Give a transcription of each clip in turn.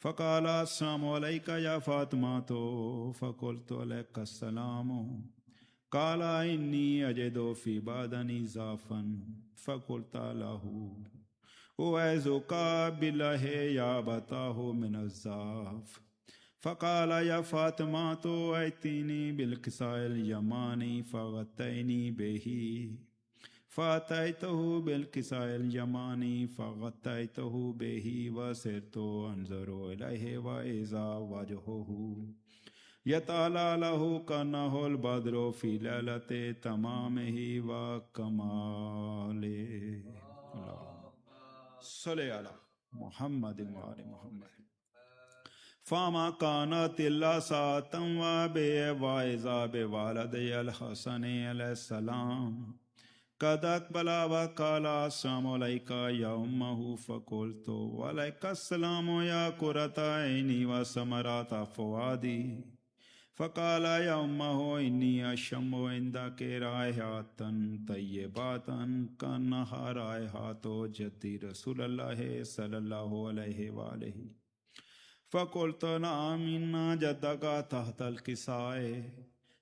فقال السلام عليك يا فاطمة فقلت عليك السلام قال إني أجد في بدني ضعفا فقلت له أعوذك بالله يا أبتاه من الضعف فقال يا فاطمة ائتني بالكساء اليماني فغطيني به فأتيته بالكساء اليماني فغطيته به وصرت أنظر إليه وإذا وجهه يتعالى له كأنه البدر في ليلة تمامه وكماله. اللهم صل على محمد وآل محمد. فما كانت إلا ساعة وإذا بوالدي الحسن عليه السلام قد أقبل وقال السلام عليك يا أمه فقلت وعليك السلام يا قرة عيني وثمرات فؤادي فقال يا أمه إني أشم عندك رائحة طيبة كأنها رائحة جدي رسول الله صلى الله عليه وآله فقلت نعم إن جدك تحت الكساء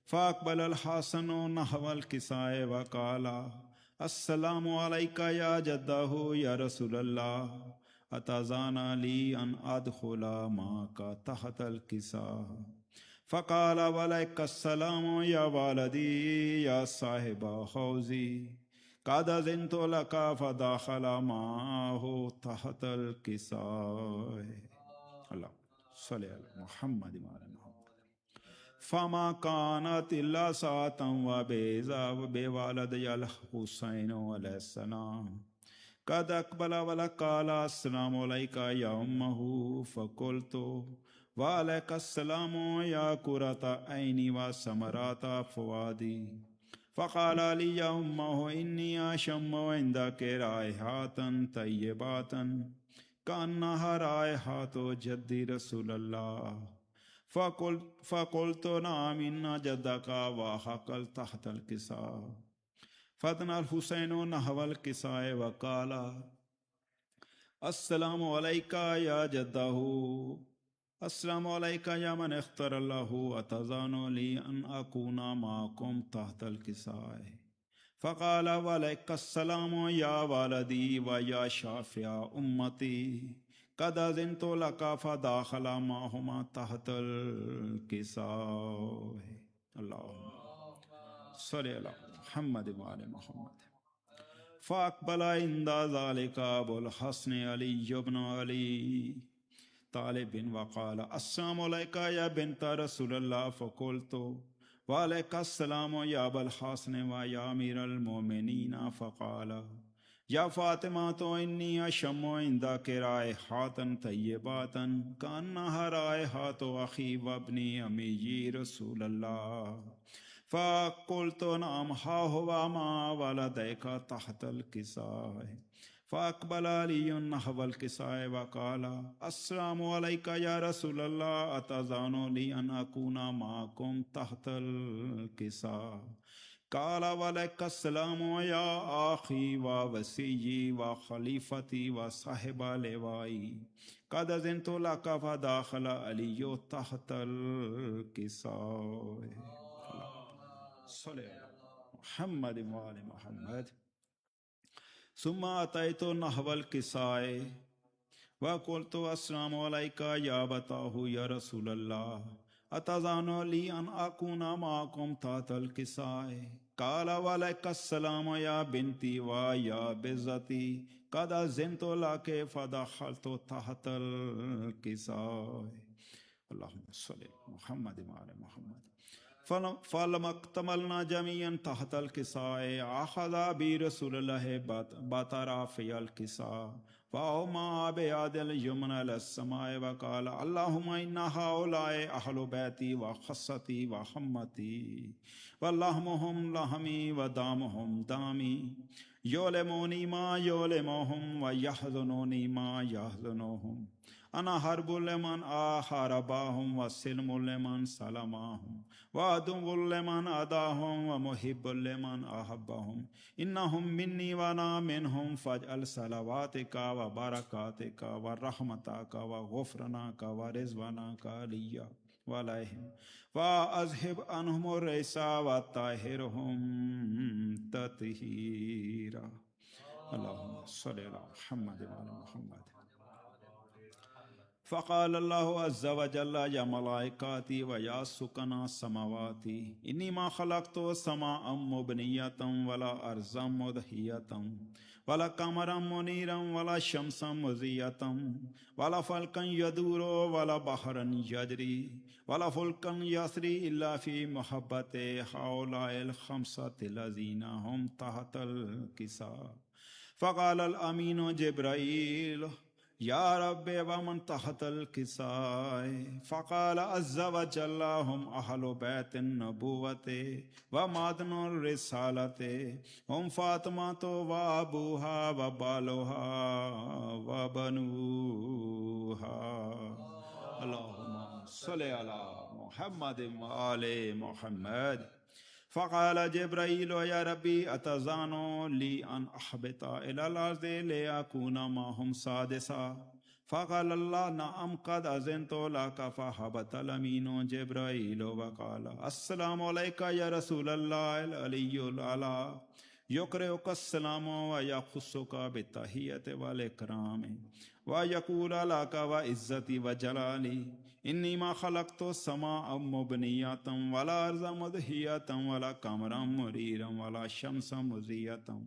فأقبل الحسن نحو الكساء وقال السلام عليك يا جده يا رسول الله أتأذن لي أن أدخل معك تحت الكساء فقال وعليك السلام يا والدي يا صاحب حوزي قد أذنت لك فدخل معه تحت الكساء. اللہ صلی علی محمد وعلی محمد. فما كانت إلا ساعة وبوالدي الحسين عليه السلام قد أقبل وقال السلام عليك يا أمه فقلت وعليك السلام يا قرة عيني وثمرات فؤادي فقال لي يا أمه إني أشم عندك رائحة طيبة كأنها رائحة جدي رسول الله فقلت نعم إن جدك وحقل تحت الكساء فدنا الحسين نحو الكساء وقال السلام عليك يا جده السلام عليك يا من اختار الله أتأذن لي أن أكون معكم تحت الكساء فقال وعليك السلام يا والدي ويا شافع أمتي قد أذنت لك فدخل معهما تحت الكساء. اللهم صل على محمد وآل محمد. فأقبل عند ذلك أبو الحسن علي بن علي طالب وقال السلام عليك يا بنت رسول الله فقلت وعليك السلام يا أبا الحسن ويا أمير المؤمنين فقال يا فاطمة إني أشم عندك رائحة طيبة كأنها رائحة أخي وابن أمي رسول الله فقلت نعم ها هو مع ولديك تحت الكساء فأقبل علي نحو الكساء وقال السلام عليك يا رسول الله أتأذن لي أن أكون معكم تحت الكساء قال وعليك السلام يا أخي ووسيي وخليفتي وصاحب لوائي قد أذنت لك فدخل علي تحت الكساء. صلی محمد وآل محمد. ثم أتيت نحو الكساء وقلت السلام عليك يا أبتاه يا رسول الله أتأذن لي أن أكون معكم تحت الكساء قال وعليك السلام يا بنتي ويا بزتي قد أذنت لك فدخلت تحت الكساء. اللهم صل محمد وعلى محمد. فلما اكتملنا جميعا تحت الكساء أخذ برسول الله بطرافي الكساء فأومأ بيد اليمنى إلى السماء وقال اللهم إن هؤلاء أهل بيتي وخصتي وحمتي واللهم هم لحمي ودمهم دمي يؤلموني ما يؤلمهم ويحزنوني ما يحزنهم انا حرب لمن حارباهم وسلم لمن سلماهم وعدو لمن عداهم ومحب لمن احبهم انهم مني وانا منهم فاجعل صلواتك وبركاتك ورحمتك وغفرانك ورضوانك علي وعليهم واذهب عنهم الرجس وطهرهم تطهيرا اللهم صل على محمد وعلى محمد. فقال الله عز وجل يا ملائكتي ويا سكن سماواتي إني ما خلقت سماء مبنية ولا أرضا مدحية ولا قمرا منيرا ولا شمسا مضيئة ولا فلكا يدور ولا بحرا يجري ولا فلكا يسري إلا في محبة هؤلاء الخمسة الذين هم تحت الكساء. فقال الأمين جبرائيل يا رب ومن تحت الكساء. فقال عز وجل هم أهل بيت النبوة ومعدن الرسالة هم فاطمة وأبوها وبالها وبنوها. اللهم صل على محمد وآل محمد. فقال جبرائيل يا ربي أتزان لي أن أحبط إلى الأرض لأكون معهم سادسا. فقال الله نعم قد أذنت لك. فهبط الأمين جبرائيل وقال السلام عليك يا رسول الله العلي الأعلى يقرئك السلام ويخصك بالتحية والإكرام ويقول لك وعزتي وجلالي إني ما خلقت السماء مبنية ولا أرض مدحية ولا قمرا منيرا ولا شمسا مضيئة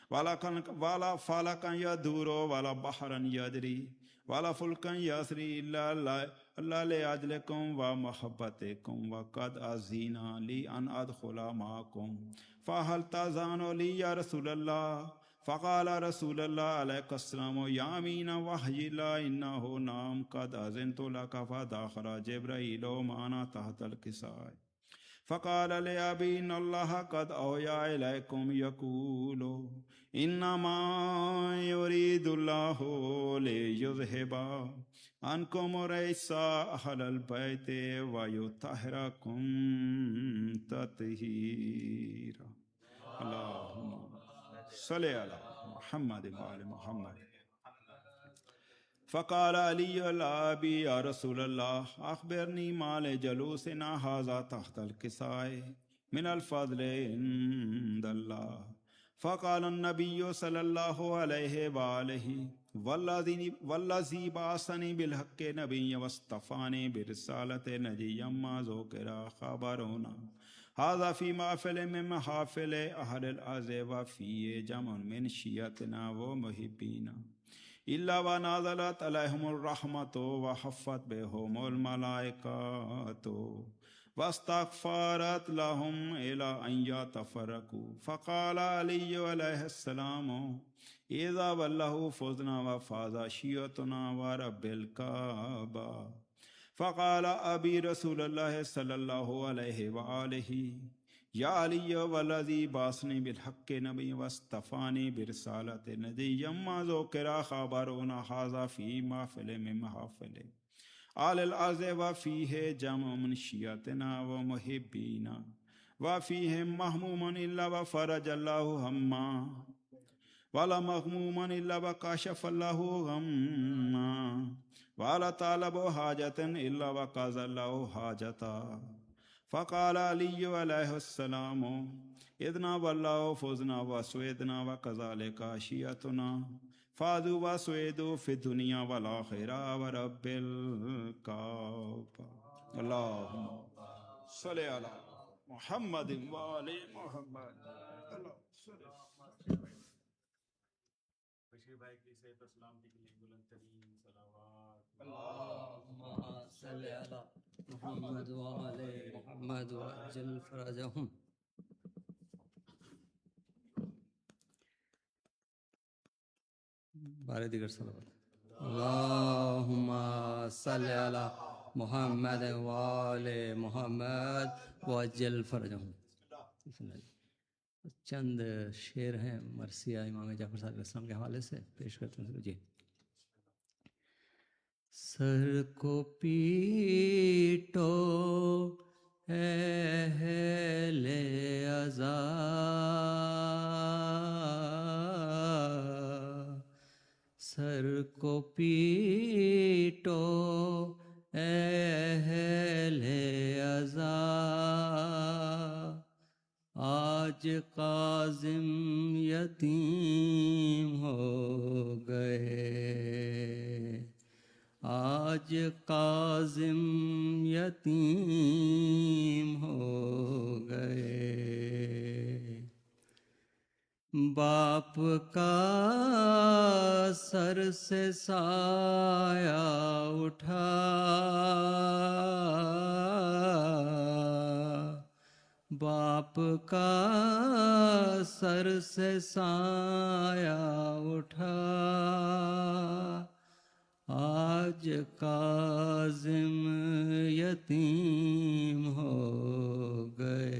ولا فلكا يدور ولا بحرا يجري ولا فلكا يسري إلا لأجلكم ومحبتكم وقد أذن لي أن أدخل معكم فهل تأذن لي يا رسول الله؟ فقال رسول الله عليك السلام يا أمين وحي الله إنه نعم قد أذنت لك. فدخل جبرائيل معنا تحت الكساء. فقال لأبي إن الله قد أوحى إليكم يقول إنما يريد الله ليذهب عنكم الرجس أهل البيت ويطهركم تطهيرا. اللهم صل على محمد وآل محمد. فقال علي الأبي يا رسول الله أخبرني ما لجلوسنا هذا تحت الكساء من الفضل عند الله. فقال النبي صلى الله عليه وآله والذي بعثني بالحق نبيا واصطفاني برسالة نجيا ما ذكر خبرنا هذا في محفل من محافل أهل الأرض وفيه جمع من شيعتنا ومحبينا إلا ونزلت عليهم الرحمة وحفت بهم الملائكة واستغفرت لهم إلى أن يتفرقوا. فقال علي عليه السلام إذا والله فزنا وفاز شيعتنا ورب الكعبة. فقال أبي رسول الله صلى الله عليه وآله يا علي والذي بعثني بالحق نبي واصطفاني برسالة نبي ما ذكر خبرنا هذا في محفل من محافل آل الأرض وفيه جمع من شيعتنا ومحبينا وفيهم مهموما إلا وفرج الله هما ولا مغموما إلا وكشف الله غما ولا طالب حاجة إلا وقضى الله حاجتا. فقال علي عليه السلام إذنا والله فزنا وسويدنا وكذلك شيعتنا فاذوا وسويدوا في الدنيا والآخرة ورب الكعبة. اللهم صل على محمد وآل محمد. بشیر بھائی کی صحت و سلامتی کے لیے بلند ترین صلوات. اللهم صل على محمد وآل محمد وعجل فرجهم. بارے دیگر صلوات. اللهم صل على محمد وآل محمد وعجل فرجهم. چند شعر ہیں مرثیہ امام جعفر صادق علیہ السلام کے حوالے سے پیش کرتے ہیں. جی سر کو پیٹو اہل عزا، سر کو پیٹو اہل عزا، آج کاظم یتیم ہو گئے، آج کاظم یتیم ہو گئے، باپ کا سر سے سایہ اٹھا، باپ کا سر سے سایہ اٹھا، آج کاظم یتیم ہو گئے،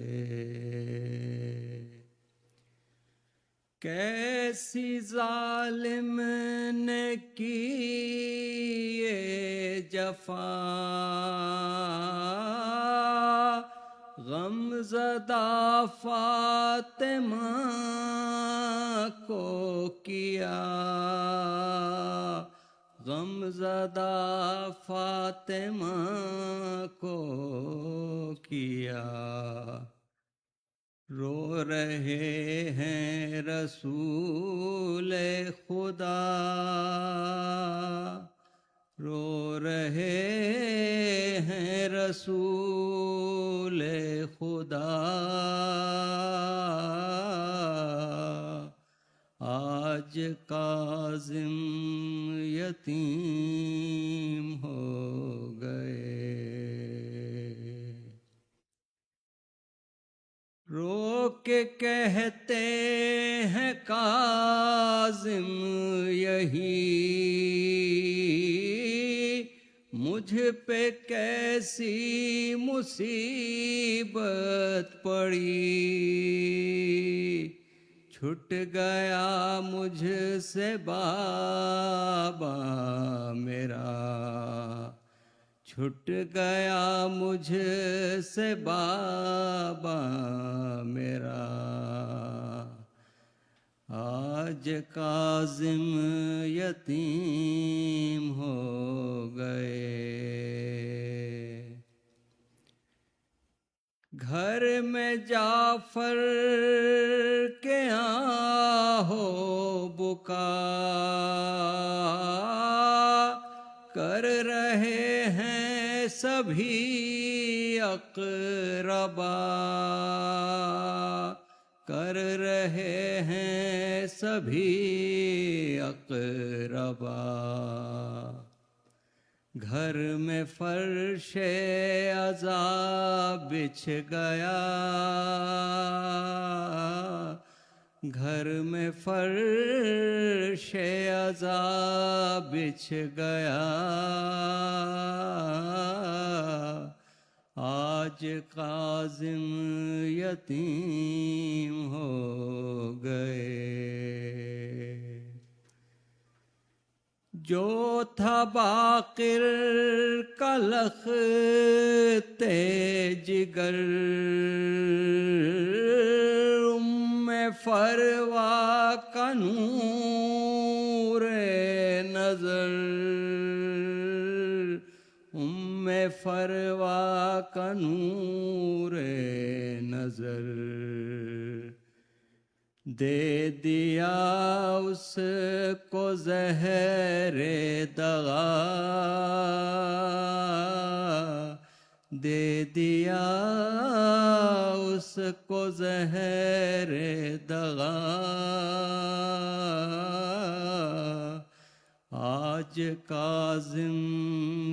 کیسی ظالم نے کی یہ جفا، غم زدہ فاطمہ کو کیا، غم زدہ فاطمہ کو کیا، رو رہے ہیں رسول خدا، رو رہے ہیں رسول خدا، آج کاظم یتیم ہو گئے، رو کے کہتے ہیں کاظم یہی، مجھ پہ کیسی مصیبت پڑی، چھٹ گیا مجھ سے بابا میرا، چھٹ گیا مجھ سے بابا میرا، آج کاظم یتیم ہو گئے، گھر میں جعفر کے آہو بکا کر رہے ہیں سبھی اقربا، کر رہے ہیں سبھی اقربا، گھر میں فرش عزا بچھ گیا، گھر میں فرش عزا بچھ گیا، آج کاظم یتیم ہو گئے، جو تھا باقر کا لخت جگر، فروا کا نور نظر، فروا کا نور نظر، دے دیا اس کو زہر دغا، دے دیا اس کو زہر دغا، آج کاظم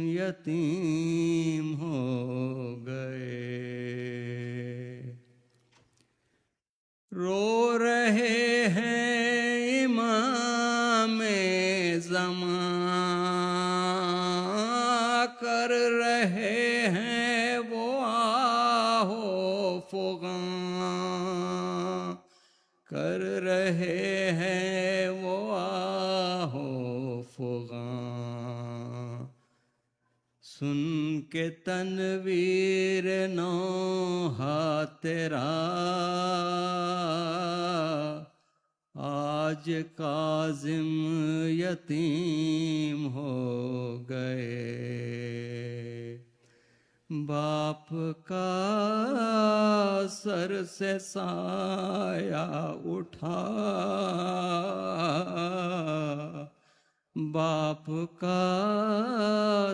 یتیم ہو گئے، رو رہے ہیں امام زمان، کر رہے ہیں وہ آہو فغاں، کر رہے ہیں وہ آہو فغاں، کہ تنویر نوحہ تیرا آج کاظم یتیم ہو گئے، باپ کا سر سے سایہ اٹھا، باپ کا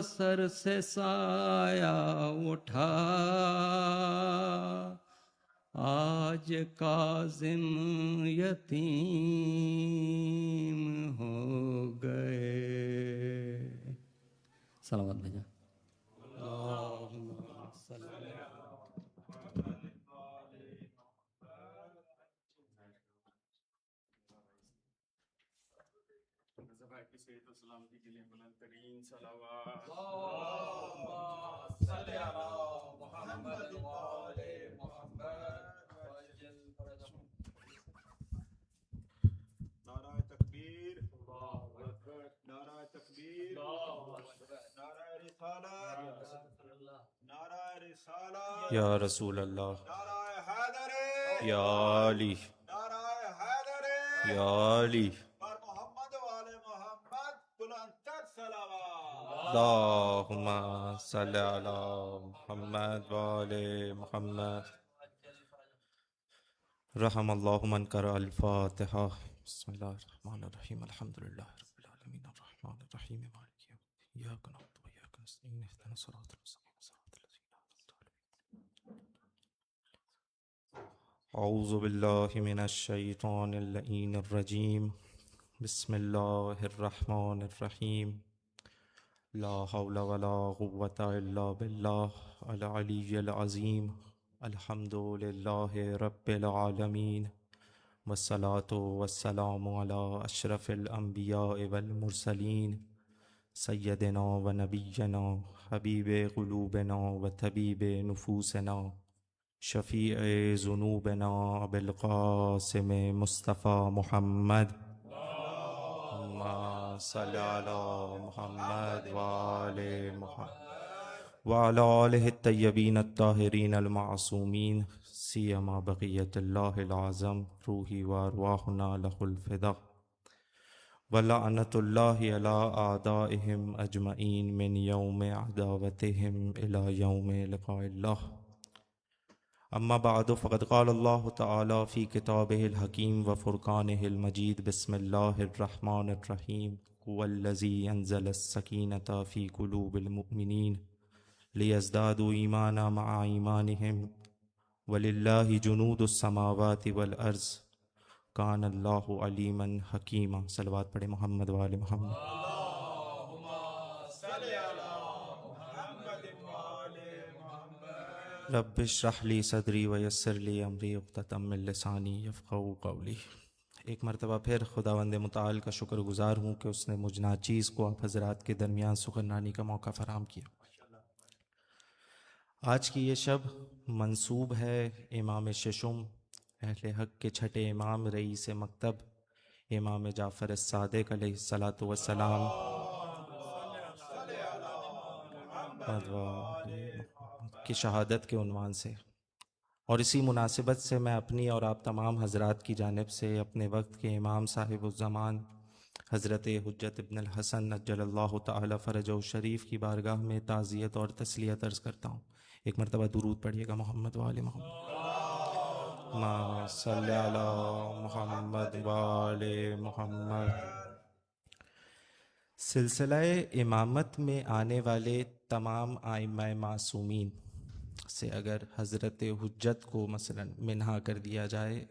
سر سے سایہ اٹھا، آج کاظم یتیم ہو گئے۔ صلوات بھیجا۔ نظر کی صحت و سلامتی کے لیے بلند ترین صلوات۔ نعرہ تکبیر، نعرہ تکبیر، نعرہ رسالت، نعرہ رسالت، یا رسول اللہ، نعرہ حیدر، یا علی، نعرہ حیدر، یا علی، پر محمد وآل محمد بلند تر صلوات۔ اللہم صلی علی محمد وآل محمد۔ رحم اللہ من قرأ الفاتحہ۔ بسم اللہ الرحمن الرحیم، الحمد للہ رب العالمین الرحمن الرحیم مالک یوم الدین، ایاک نعبد و ایاک نستعین، اہدنا الصراط المستقیم صراط الذین انعمت علیہم۔ اعوذ باللہ من الشیطان اللعین الرجیم، بسم اللہ الرحمن الرحیم، لا حول ولا قوة الا باللہ العلی العظیم، الحمد للہ رب العالمین، والصلاة والسلام علی اشرف الانبیاء والمرسلین، سیدنا و نبینا حبیب قلوبنا و طبیب نفوسنا، شفیع ذنوبنا ابی القاسم مصطفیٰ محمد، اللہم صلی علی محمد وآل محمد وعلی آلہ الطیبین الطاہرین المعصومین، سیما بقیت اللہ العظم، روحی و ارواحنا لہ الفدا، ولعنت اللہ علی اعدائہم اجمعین من یوم عداوتہم الی یوم لقاء اللہ۔ اما بعد فقد قال اللہ تعالی فی کتابہ الحکیم و فرقانہ المجید، بسم اللہ الرحمن الرحیم، هو الذی انزل السکینۃ فی قلوب المؤمنین لیزدادوا ایمانا مع ایمانہم وللہ جنود السماوات والارض کان اللہ علیما حکیما۔ صلوات پڑھے محمد وآل محمد۔ رب اشرح لی صدری ویسر لی امری عقدۃ من لسانی یفقہوا قولی۔ ایک مرتبہ پھر خداوند متعال کا شکر گزار ہوں کہ اس نے مجھ ناچیز کو آپ حضرات کے درمیان سخنرانی کا موقع فراہم کیا۔ آج کی یہ شب منسوب ہے امام ششم، اہل حق کے چھٹے امام، رئیس مکتب، امام جعفر الصادق علیہ الصلاۃ والسلام کی شہادت کے عنوان سے، اور اسی مناسبت سے میں اپنی اور آپ تمام حضرات کی جانب سے اپنے وقت کے امام صاحب الزمان حضرت حجت ابن الحسن عجل اللہ تعالی فرجہ الشریف کی بارگاہ میں تعزیت اور تسلیت عرض کرتا ہوں۔ ایک مرتبہ درود پڑھیے گا محمد وآل محمد۔ اللہم صلی علی محمد وآل محمد۔ سلسلہ امامت میں آنے والے تمام ائمہ معصومین سے اگر حضرت حجت کو مثلا منہا کر دیا جائے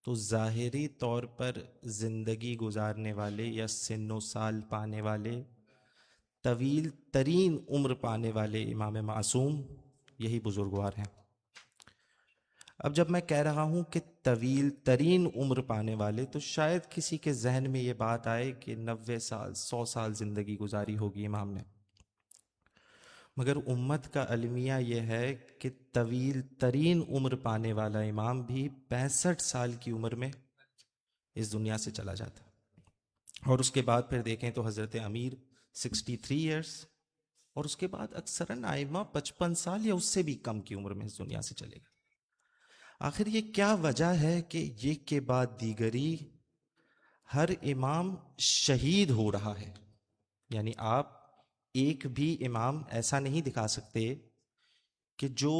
تو ظاہری طور پر زندگی گزارنے والے یا سن و سال پانے والے، طویل ترین عمر پانے والے امام معصوم یہی بزرگوار ہیں۔ اب جب میں کہہ رہا ہوں کہ طویل ترین عمر پانے والے تو شاید کسی کے ذہن میں یہ بات آئے کہ 90 سال 100 سال زندگی گزاری ہوگی امام نے، مگر امت کا المیہ یہ ہے کہ طویل ترین عمر پانے والا امام بھی 65 سال کی عمر میں اس دنیا سے چلا جاتا، اور اس کے بعد پھر دیکھیں تو حضرت امیر 63 ایئرس، اور اس کے بعد اکثراً آئمہ 55 سال یا اس سے بھی کم کی عمر میں اس دنیا سے چلے گئے. آخر یہ کیا وجہ ہے کہ ایک کے بعد دیگری ہر امام شہید ہو رہا ہے؟ یعنی آپ ایک بھی امام ایسا نہیں دکھا سکتے کہ جو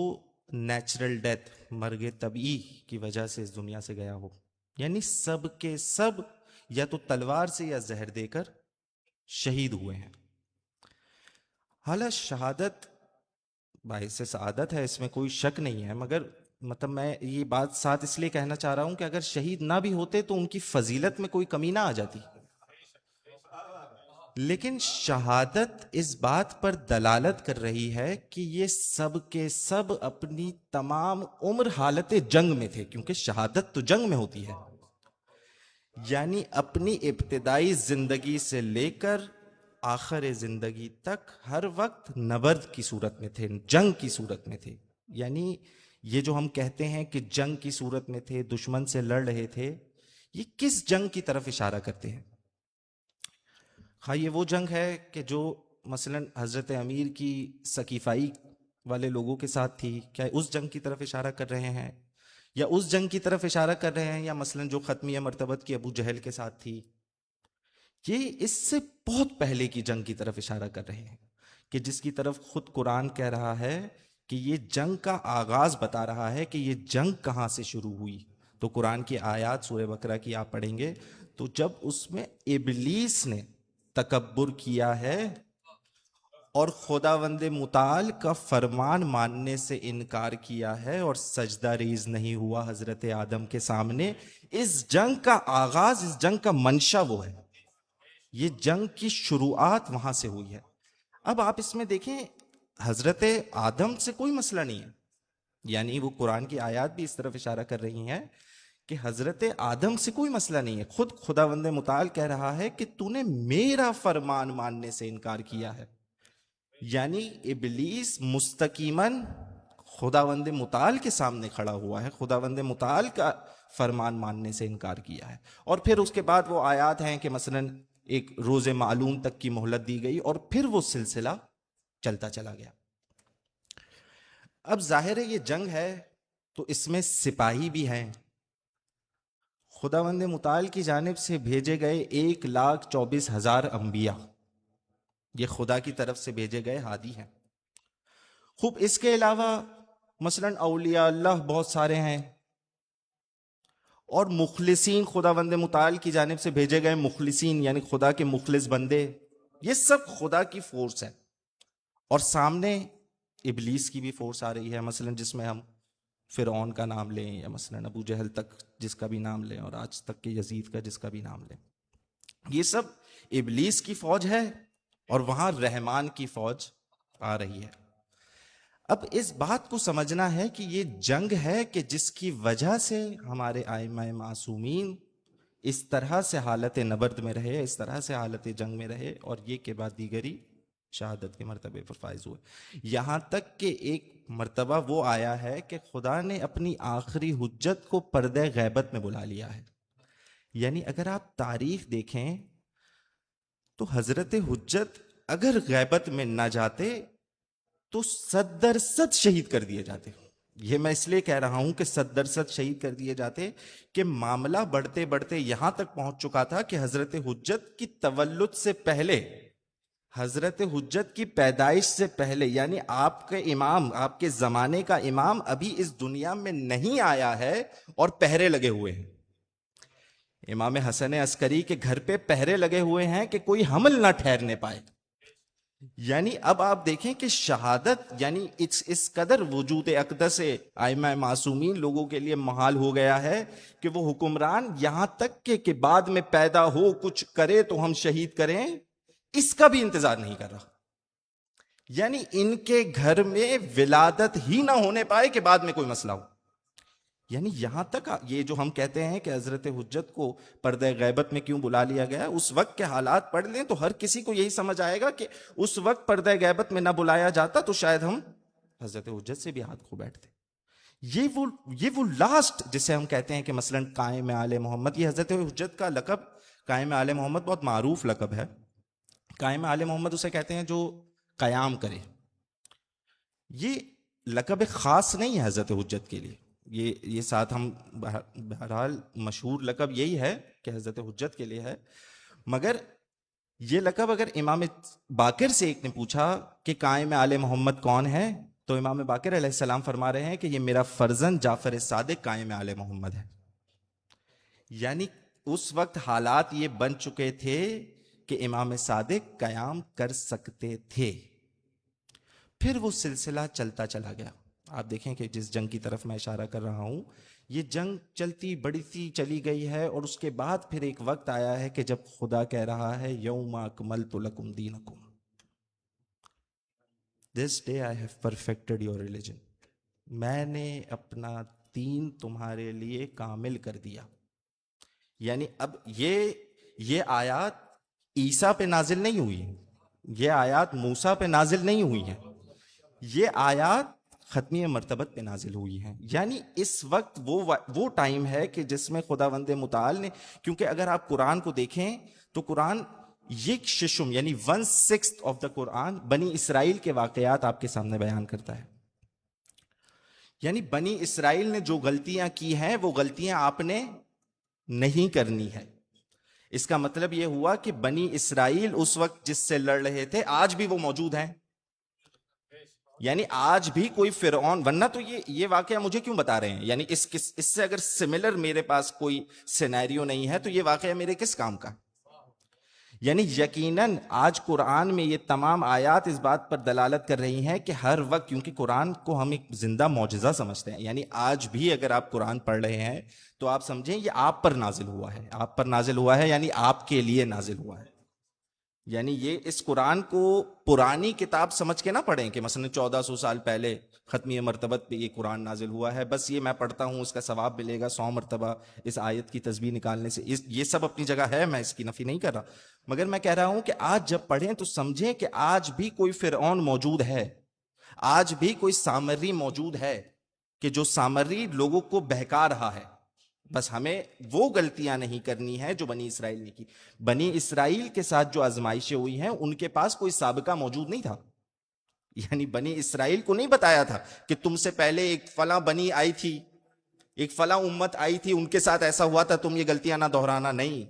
نیچرل ڈیتھ، مرگ طبیعی کی وجہ سے اس دنیا سے گیا ہو. یعنی سب کے سب یا تو تلوار سے یا زہر دے کر شہید ہوئے ہیں. حالانکہ شہادت باعث سعادت ہے، اس میں کوئی شک نہیں ہے، مگر میں یہ بات ساتھ اس لیے کہنا چاہ رہا ہوں کہ اگر شہید نہ بھی ہوتے تو ان کی فضیلت میں کوئی کمی نہ آ جاتی. لیکن شہادت اس بات پر دلالت کر رہی ہے کہ یہ سب کے سب اپنی تمام عمر حالت جنگ میں تھے، کیونکہ شہادت تو جنگ میں ہوتی ہے. یعنی اپنی ابتدائی زندگی سے لے کر آخر زندگی تک ہر وقت نبرد کی صورت میں تھے، جنگ کی صورت میں تھے. یعنی یہ جو ہم کہتے ہیں کہ جنگ کی صورت میں تھے، دشمن سے لڑ رہے تھے، یہ کس جنگ کی طرف اشارہ کرتے ہیں؟ ہاں، یہ وہ جنگ ہے کہ جو مثلا حضرت امیر کی سقیفائی والے لوگوں کے ساتھ تھی، کیا اس جنگ کی طرف اشارہ کر رہے ہیں؟ یا اس جنگ کی طرف اشارہ کر رہے ہیں یا مثلا جو ختمیہ مرتبت کی ابو جہل کے ساتھ تھی؟ یہ اس سے بہت پہلے کی جنگ کی طرف اشارہ کر رہے ہیں، کہ جس کی طرف خود قرآن کہہ رہا ہے کہ یہ جنگ کا آغاز بتا رہا ہے کہ یہ جنگ کہاں سے شروع ہوئی. تو قرآن کی آیات سورہ بقرہ کی آپ پڑھیں گے تو جب اس میں ابلیس نے تکبر کیا ہے اور خداوند متعال کا فرمان ماننے سے انکار کیا ہے اور سجدہ ریز نہیں ہوا حضرت آدم کے سامنے، اس جنگ کا آغاز، اس جنگ کا منشا وہ ہے. یہ جنگ کی شروعات وہاں سے ہوئی ہے. اب آپ اس میں دیکھیں، حضرت آدم سے کوئی مسئلہ نہیں ہے. یعنی وہ قرآن کی آیات بھی اس طرف اشارہ کر رہی ہیں کہ حضرت آدم سے کوئی مسئلہ نہیں ہے. خود خداوند متعال کہہ رہا ہے کہ تو نے میرا فرمان ماننے سے انکار کیا ہے. یعنی ابلیس مستقیماً خداوند متعال کے سامنے کھڑا ہوا ہے، خداوند متعال کا فرمان ماننے سے انکار کیا ہے. اور پھر اس کے بعد وہ آیات ہیں کہ مثلاً ایک روز معلوم تک کی مہلت دی گئی اور پھر وہ سلسلہ چلتا چلا گیا. اب ظاہر ہے یہ جنگ ہے تو اس میں سپاہی بھی ہیں. خداوند متعال کی جانب سے بھیجے گئے 1,24,000 انبیاء، یہ خدا کی طرف سے بھیجے گئے ہادی ہیں. خوب اس کے علاوہ مثلاً اولیاء اللہ بہت سارے ہیں، اور مخلصین خداوند متعال کی جانب سے بھیجے گئے مخلصین، یعنی خدا کے مخلص بندے، یہ سب خدا کی فورس ہے. اور سامنے ابلیس کی بھی فورس آ رہی ہے، مثلا جس میں ہم فرعون کا نام لیں یا مثلا ابو جہل تک جس کا بھی نام لیں اور آج تک کے یزید کا جس کا بھی نام لیں، یہ سب ابلیس کی فوج ہے اور وہاں رحمان کی فوج آ رہی ہے. اب اس بات کو سمجھنا ہے کہ یہ جنگ ہے کہ جس کی وجہ سے ہمارے ائمہ معصومین اس طرح سے حالت نبرد میں رہے، اس طرح سے حالت جنگ میں رہے، اور یہ کہ بعد دیگری شہادت کے مرتبے پر فائز ہوئے. یہاں تک کہ ایک مرتبہ وہ آیا ہے کہ خدا نے اپنی آخری حجت کو پردہ غیبت میں بلا لیا ہے. یعنی اگر آپ تاریخ دیکھیں تو حضرت حجت اگر غیبت میں نہ جاتے تو 100% شہید کر دیے جاتے. یہ میں اس لیے کہہ رہا ہوں کہ 100% شہید کر دیے جاتے کہ معاملہ بڑھتے بڑھتے یہاں تک پہنچ چکا تھا کہ حضرت حجت کی تولد سے پہلے، حضرت حجت کی پیدائش سے پہلے، یعنی آپ کے امام، آپ کے زمانے کا امام ابھی اس دنیا میں نہیں آیا ہے اور پہرے لگے ہوئے ہیں. امام حسن عسکری کے گھر پہ پہرے لگے ہوئے ہیں کہ کوئی حمل نہ ٹھہرنے پائے. یعنی اب آپ دیکھیں کہ شہادت، یعنی اس قدر وجود اقدس ائمہ معصومین لوگوں کے لیے محال ہو گیا ہے کہ وہ حکمران یہاں تک کہ بعد میں پیدا ہو کچھ کرے تو ہم شہید کریں، اس کا بھی انتظار نہیں کر رہا. یعنی ان کے گھر میں ولادت ہی نہ ہونے پائے کہ بعد میں کوئی مسئلہ ہو. یعنی یہاں تک یہ جو ہم کہتے ہیں کہ حضرت حجت کو پردہ غیبت میں کیوں بلا لیا گیا، اس وقت کے حالات پڑھ لیں تو ہر کسی کو یہی سمجھ آئے گا کہ اس وقت پردہ غیبت میں نہ بلایا جاتا تو شاید ہم حضرت حجت سے بھی ہاتھ کھو بیٹھتے. یہ وہ لاسٹ جسے ہم کہتے ہیں کہ مثلا قائم آل محمد، یہ حضرت حجت کا لقب قائم آل محمد بہت معروف لقب ہے. قائم آل محمد اسے کہتے ہیں جو قیام کرے. یہ لقب خاص نہیں ہے حضرت حجت کے لیے. یہ ساتھ ہم بہرحال مشہور لقب یہی ہے کہ حضرت حجت کے لیے ہے. مگر یہ لقب اگر امام باقر سے ایک نے پوچھا کہ قائم آل محمد کون ہے, تو امام باقر علیہ السلام فرما رہے ہیں کہ یہ میرا فرزند جعفر صادق قائم آل محمد ہے. یعنی اس وقت حالات یہ بن چکے تھے کہ امام صادق قیام کر سکتے تھے. پھر وہ سلسلہ چلتا چلا گیا. آپ دیکھیں کہ جس جنگ کی طرف میں اشارہ کر رہا ہوں, یہ جنگ چلتی بڑھتی چلی گئی ہے, اور اس کے بعد پھر ایک وقت آیا ہے کہ جب خدا کہہ رہا ہے یوم اکملت لکم دینکم, this day I have perfected your religion, میں نے اپنا دین تمہارے لیے کامل کر دیا. یعنی اب یہ آیات عیسیٰ پہ نازل نہیں ہوئی ہیں, یہ آیات موسیٰ پہ نازل نہیں ہوئی ہیں, یہ آیات ختمی مرتبت پہ نازل ہوئی ہیں. یعنی اس وقت وہ ٹائم ہے کہ جس میں خداوند متعال نے, کیونکہ اگر آپ قرآن کو دیکھیں تو قرآن یک ششم یعنی 1/6 آف دا قرآن بنی اسرائیل کے واقعات آپ کے سامنے بیان کرتا ہے. یعنی بنی اسرائیل نے جو غلطیاں کی ہیں وہ غلطیاں آپ نے نہیں کرنی ہے. اس کا مطلب یہ ہوا کہ بنی اسرائیل اس وقت جس سے لڑ رہے تھے آج بھی وہ موجود ہیں. یعنی آج بھی کوئی فرعون, ورنہ تو یہ واقعہ مجھے کیوں بتا رہے ہیں؟ یعنی اس سے اگر سملر میرے پاس کوئی سینیریو نہیں ہے تو یہ واقعہ میرے کس کام کا؟ یعنی یقیناً آج قرآن میں یہ تمام آیات اس بات پر دلالت کر رہی ہیں کہ ہر وقت, کیونکہ قرآن کو ہم ایک زندہ معجزہ سمجھتے ہیں, یعنی آج بھی اگر آپ قرآن پڑھ رہے ہیں تو آپ سمجھیں یہ آپ پر نازل ہوا ہے, آپ پر نازل ہوا ہے یعنی آپ کے لیے نازل ہوا ہے. یعنی یہ اس قرآن کو پرانی کتاب سمجھ کے نہ پڑھیں کہ مثلا 1400 سال پہلے ختمی مرتبت پہ یہ قرآن نازل ہوا ہے, بس یہ میں پڑھتا ہوں اس کا ثواب ملے گا 100 مرتبہ اس آیت کی تسبیح نکالنے سے. یہ سب اپنی جگہ ہے, میں اس کی نفی نہیں کر رہا, مگر میں کہہ رہا ہوں کہ آج جب پڑھیں تو سمجھیں کہ آج بھی کوئی فرعون موجود ہے, آج بھی کوئی سامری موجود ہے کہ جو سامری لوگوں کو بہکا رہا ہے. بس ہمیں وہ غلطیاں نہیں کرنی ہے جو بنی اسرائیل نے کی. بنی اسرائیل کے ساتھ جو آزمائشیں ہوئی ہیں ان کے پاس کوئی سابقہ موجود نہیں تھا. یعنی بنی اسرائیل کو نہیں بتایا تھا کہ تم سے پہلے ایک فلاں بنی آئی تھی, ایک فلاں امت آئی تھی, ان کے ساتھ ایسا ہوا تھا, تم یہ غلطیاں نہ دہرانا. نہیں,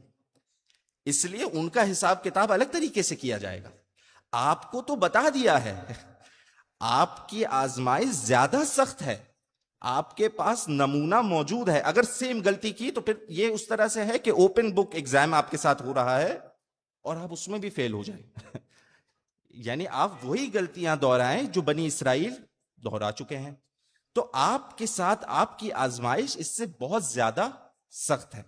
اس لیے ان کا حساب کتاب الگ طریقے سے کیا جائے گا. آپ کو تو بتا دیا ہے, آپ کی آزمائش زیادہ سخت ہے, آپ کے پاس نمونہ موجود ہے. اگر سیم غلطی کی تو پھر یہ اس طرح سے ہے کہ اوپن بک ایگزام آپ کے ساتھ ہو رہا ہے اور آپ اس میں بھی فیل ہو جائیں. یعنی آپ وہی غلطیاں دہرائیں جو بنی اسرائیل دہرا چکے ہیں. تو آپ کے ساتھ آپ کی آزمائش اس سے بہت زیادہ سخت ہے.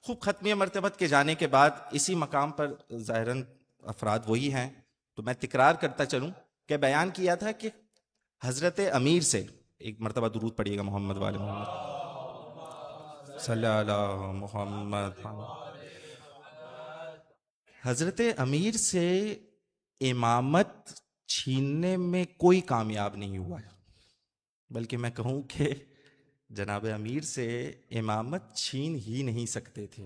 خوب ختمی مرتبت کے جانے کے بعد اسی مقام پر ظاہراً افراد وہی ہیں, تو میں تکرار کرتا چلوں کہ بیان کیا تھا کہ حضرت امیر سے, ایک مرتبہ درود پڑھیے گا محمد والے محمد صلی اللہ محمد. حضرت امیر سے امامت چھیننے میں کوئی کامیاب نہیں ہوا ہے, بلکہ میں کہوں کہ جناب امیر سے امامت چھین ہی نہیں سکتے تھے.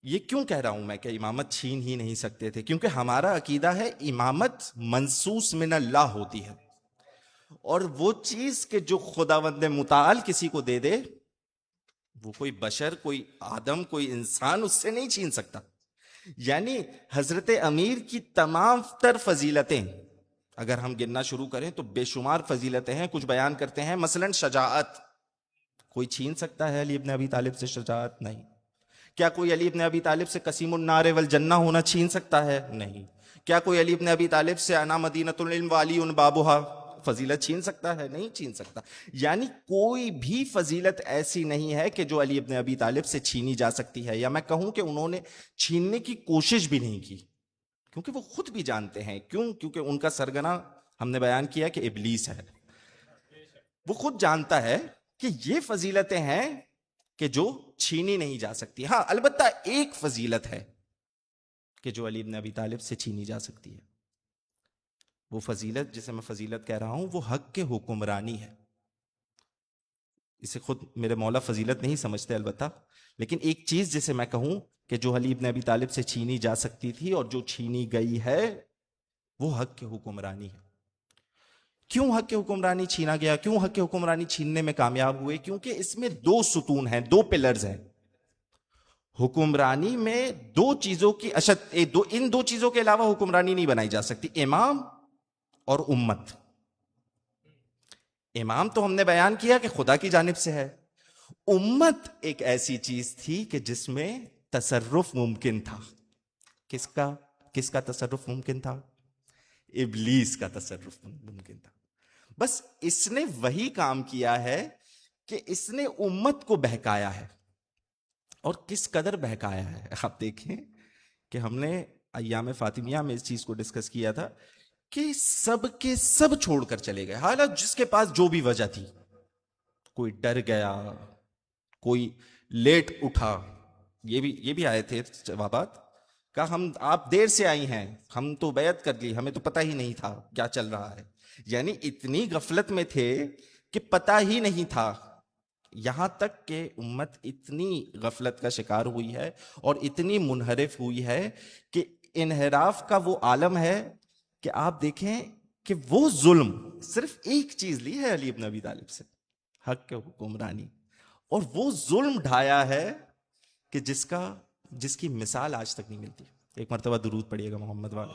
یہ کیوں کہہ رہا ہوں میں کہ امامت چھین ہی نہیں سکتے تھے؟ کیونکہ ہمارا عقیدہ ہے امامت منصوص من اللہ ہوتی ہے, اور وہ چیز کہ جو خداوند متعال کسی کو دے دے وہ کوئی بشر, کوئی آدم, کوئی انسان اس سے نہیں چھین سکتا. یعنی حضرت امیر کی تمام تر فضیلتیں اگر ہم گننا شروع کریں تو بے شمار فضیلتیں ہیں. کچھ بیان کرتے ہیں, مثلا شجاعت, کوئی چھین سکتا ہے علی ابن ابی طالب سے شجاعت؟ نہیں. کیا کوئی علی ابن ابی طالب سے قسیم النار والجنہ ہونا چھین سکتا ہے؟ نہیں. کیا کوئی علی ابن ابی طالب سے انا مدینۃ العلم وعلی بابھا فضیلت چھین سکتا ہے؟ نہیں چھین سکتا. یعنی کوئی بھی فضیلت ایسی نہیں ہے کہ جو علی ابن ابی طالب سے چھینی جا سکتی ہے, یا میں کہوں کہ انہوں نے چھیننے کی کوشش بھی نہیں کی, کیونکہ وہ خود بھی جانتے ہیں. کیوں؟ کیونکہ ان کا سرگنا ہم نے بیان کیا کہ ابلیس ہے. وہ خود جانتا ہے کہ یہ فضیلتیں ہیں کہ جو چھینی نہیں جا سکتی. ہاں البتہ ایک فضیلت ہے کہ جو علی ابن ابی طالب سے چھینی جا سکتی ہے. وہ فضیلت جسے میں فضیلت کہہ رہا ہوں وہ حق کے حکمرانی ہے. اسے خود میرے مولا فضیلت نہیں سمجھتے البتہ, لیکن ایک چیز جسے میں کہوں کہ جو علی ابن ابی طالب سے چھینی جا سکتی تھی اور جو چھینی گئی ہے وہ حق کی حکمرانی ہے. کیوں حق کی حکمرانی چھینا گیا؟ کیوں حق کی حکمرانی چھیننے میں کامیاب ہوئے؟ کیونکہ اس میں دو ستون ہیں، دو پلرز ہیں. حکمرانی میں دو چیزوں کی ان دو چیزوں کے علاوہ حکمرانی نہیں بنائی جا سکتی، امام اور امت. امام تو ہم نے بیان کیا کہ خدا کی جانب سے ہے. امت ایک ایسی چیز تھی کہ جس میں تصرف ممکن تھا. کس کا تصرف ممکن تھا؟ ابلیس کا تصرف ممکن تھا. بس اس نے وہی کام کیا ہے کہ اس نے امت کو بہکایا ہے. اور کس قدر بہکایا ہے آپ دیکھیں کہ ہم نے ایام فاطمیہ میں اس چیز کو ڈسکس کیا تھا کہ سب کے سب چھوڑ کر چلے گئے، حالانکہ جس کے پاس جو بھی وجہ تھی. کوئی ڈر گیا، کوئی لیٹ اٹھا. یہ بھی آئے تھے جوابات، کہا آپ دیر سے آئی ہیں، ہم تو بیعت کر لی، ہمیں تو پتہ ہی نہیں تھا کیا چل رہا ہے. یعنی اتنی غفلت میں تھے کہ پتہ ہی نہیں تھا. یہاں تک کہ امت اتنی غفلت کا شکار ہوئی ہے اور اتنی منحرف ہوئی ہے کہ انحراف کا وہ عالم ہے کہ آپ دیکھیں کہ وہ ظلم صرف ایک چیز لی ہے علی ابن ابی طالب سے، حق کے حکمرانی، اور وہ ظلم ڈھایا ہے کہ جس کی مثال آج تک نہیں ملتی. ایک مرتبہ درود پڑھیے گا محمد والا.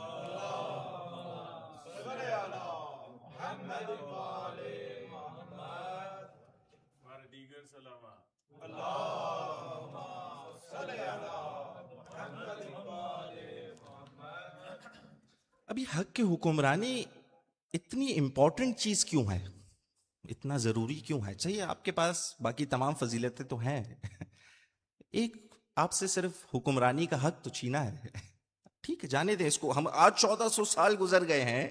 دیگر سلامہ. ابھی حق کی حکمرانی اتنی امپورٹنٹ چیز کیوں ہے؟ اتنا ضروری کیوں ہے؟ چاہیے آپ کے پاس باقی تمام فضیلتیں تو ہیں، ایک آپ سے صرف حکمرانی کا حق تو چھینا ہے. ٹھیک ہے، جانے دیں اس کو. ہم آج 1400 سال گزر گئے ہیں،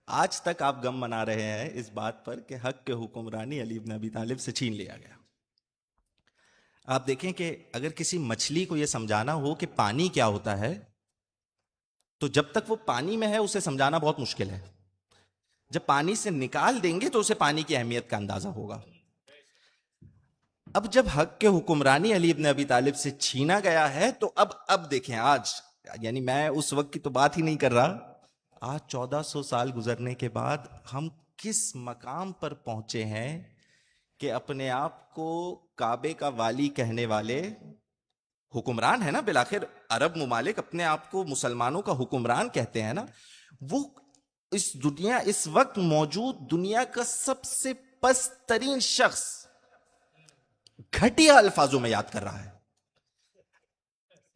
آج تک آپ غم منا رہے ہیں اس بات پر کہ حق کے حکمرانی علی ابن ابی طالب سے چھین لیا گیا. آپ دیکھیں کہ اگر کسی مچھلی کو یہ سمجھانا ہو کہ پانی کیا ہوتا ہے تو جب تک وہ پانی میں ہے اسے سمجھانا بہت مشکل ہے. جب پانی سے نکال دیں گے تو اسے پانی کی اہمیت کا اندازہ ہوگا. اب جب حق کے حکمرانی علی ابن ابی طالب سے چھینا گیا ہے تو اب دیکھیں آج، یعنی میں اس وقت کی تو بات ہی نہیں کر رہا، آج 1400 سال گزرنے کے بعد ہم کس مقام پر پہنچے ہیں کہ اپنے آپ کو کعبے کا والی کہنے والے حکمران ہے نا، بالآخر عرب ممالک اپنے آپ کو مسلمانوں کا حکمران کہتے ہیں نا، وہ اس وقت موجود دنیا کا سب سے پست ترین شخص گھٹیا الفاظوں میں یاد کر رہا ہے.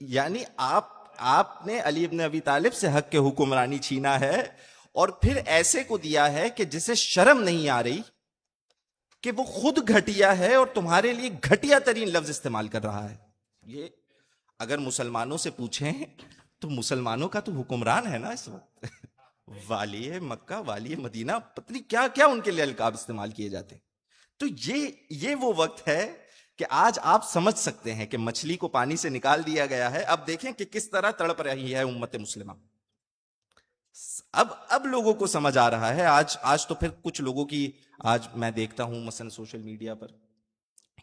یعنی آپ نے علی ابن ابی طالب سے حق کے حکمرانی چھینا ہے اور پھر ایسے کو دیا ہے کہ جسے شرم نہیں آ رہی کہ وہ خود گھٹیا ہے اور تمہارے لیے گھٹیا ترین لفظ استعمال کر رہا ہے. یہ اگر مسلمانوں سے پوچھیں تو مسلمانوں کا تو حکمران ہے نا اس وقت، والی مکہ، والی مدینہ، پتہ کیا کیا ان کے لیے القاب استعمال کیے جاتے ہیں. تو یہ وہ وقت ہے کہ آج آپ سمجھ سکتے ہیں کہ مچھلی کو پانی سے نکال دیا گیا ہے. اب دیکھیں کہ کس طرح تڑپ رہی ہے امت مسلمہ. اب لوگوں کو سمجھ آ رہا ہے. آج تو پھر کچھ لوگوں کی، آج میں دیکھتا ہوں مثلا سوشل میڈیا پر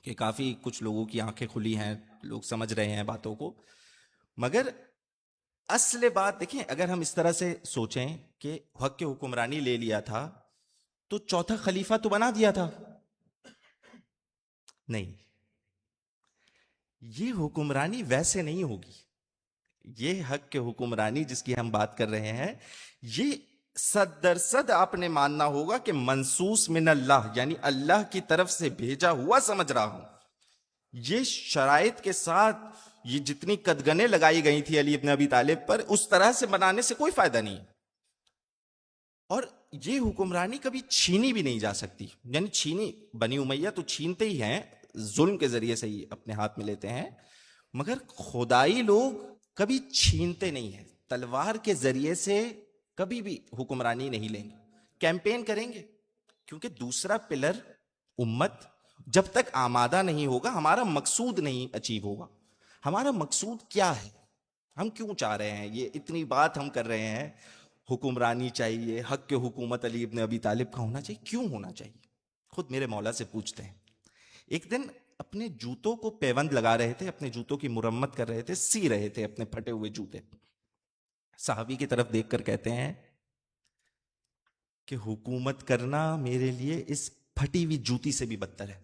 کہ کافی کچھ لوگوں کی آنکھیں کھلی ہیں، لوگ سمجھ رہے ہیں باتوں کو. مگر اصل بات دیکھیں، اگر ہم اس طرح سے سوچیں کہ حق کی حکمرانی لے لیا تھا تو چوتھا خلیفہ تو بنا دیا تھا. نہیں، یہ حکمرانی ویسے نہیں ہوگی. یہ حق کے حکمرانی جس کی ہم بات کر رہے ہیں، یہ 100% آپ نے ماننا ہوگا کہ منصوص من اللہ، یعنی اللہ کی طرف سے بھیجا ہوا سمجھ رہا ہوں. یہ شرائط کے ساتھ یہ جتنی قدغنیں لگائی گئی تھی علی ابن ابی طالب پر، اس طرح سے بنانے سے کوئی فائدہ نہیں. اور یہ حکمرانی کبھی چھینی بھی نہیں جا سکتی. یعنی چھینی، بنی امیہ تو چھینتے ہی ہیں، ظلم کے ذریعے سے ہی اپنے ہاتھ میں لیتے ہیں، مگر خدائی لوگ کبھی چھینتے نہیں ہیں. تلوار کے ذریعے سے کبھی بھی حکمرانی نہیں لیں گے. کیمپین کریں گے، کیونکہ دوسرا پلر امت جب تک آمادہ نہیں ہوگا ہمارا مقصود نہیں اچیو ہوگا. ہمارا مقصود کیا ہے، ہم کیوں چاہ رہے ہیں، یہ اتنی بات ہم کر رہے ہیں، حکمرانی چاہیے، حق کے حکومت علی ابن ابی طالب کا ہونا چاہیے. کیوں ہونا چاہیے؟ خود میرے مولا سے پوچھتے ہیں. ایک دن اپنے جوتوں کو پیوند لگا رہے تھے، اپنے جوتوں کی مرمت کر رہے تھے، سی رہے تھے اپنے پھٹے ہوئے جوتے. صحابی کی طرف دیکھ کر کہتے ہیں کہ حکومت کرنا میرے لیے اس پھٹی ہوئی جوتی سے بھی بدتر ہے.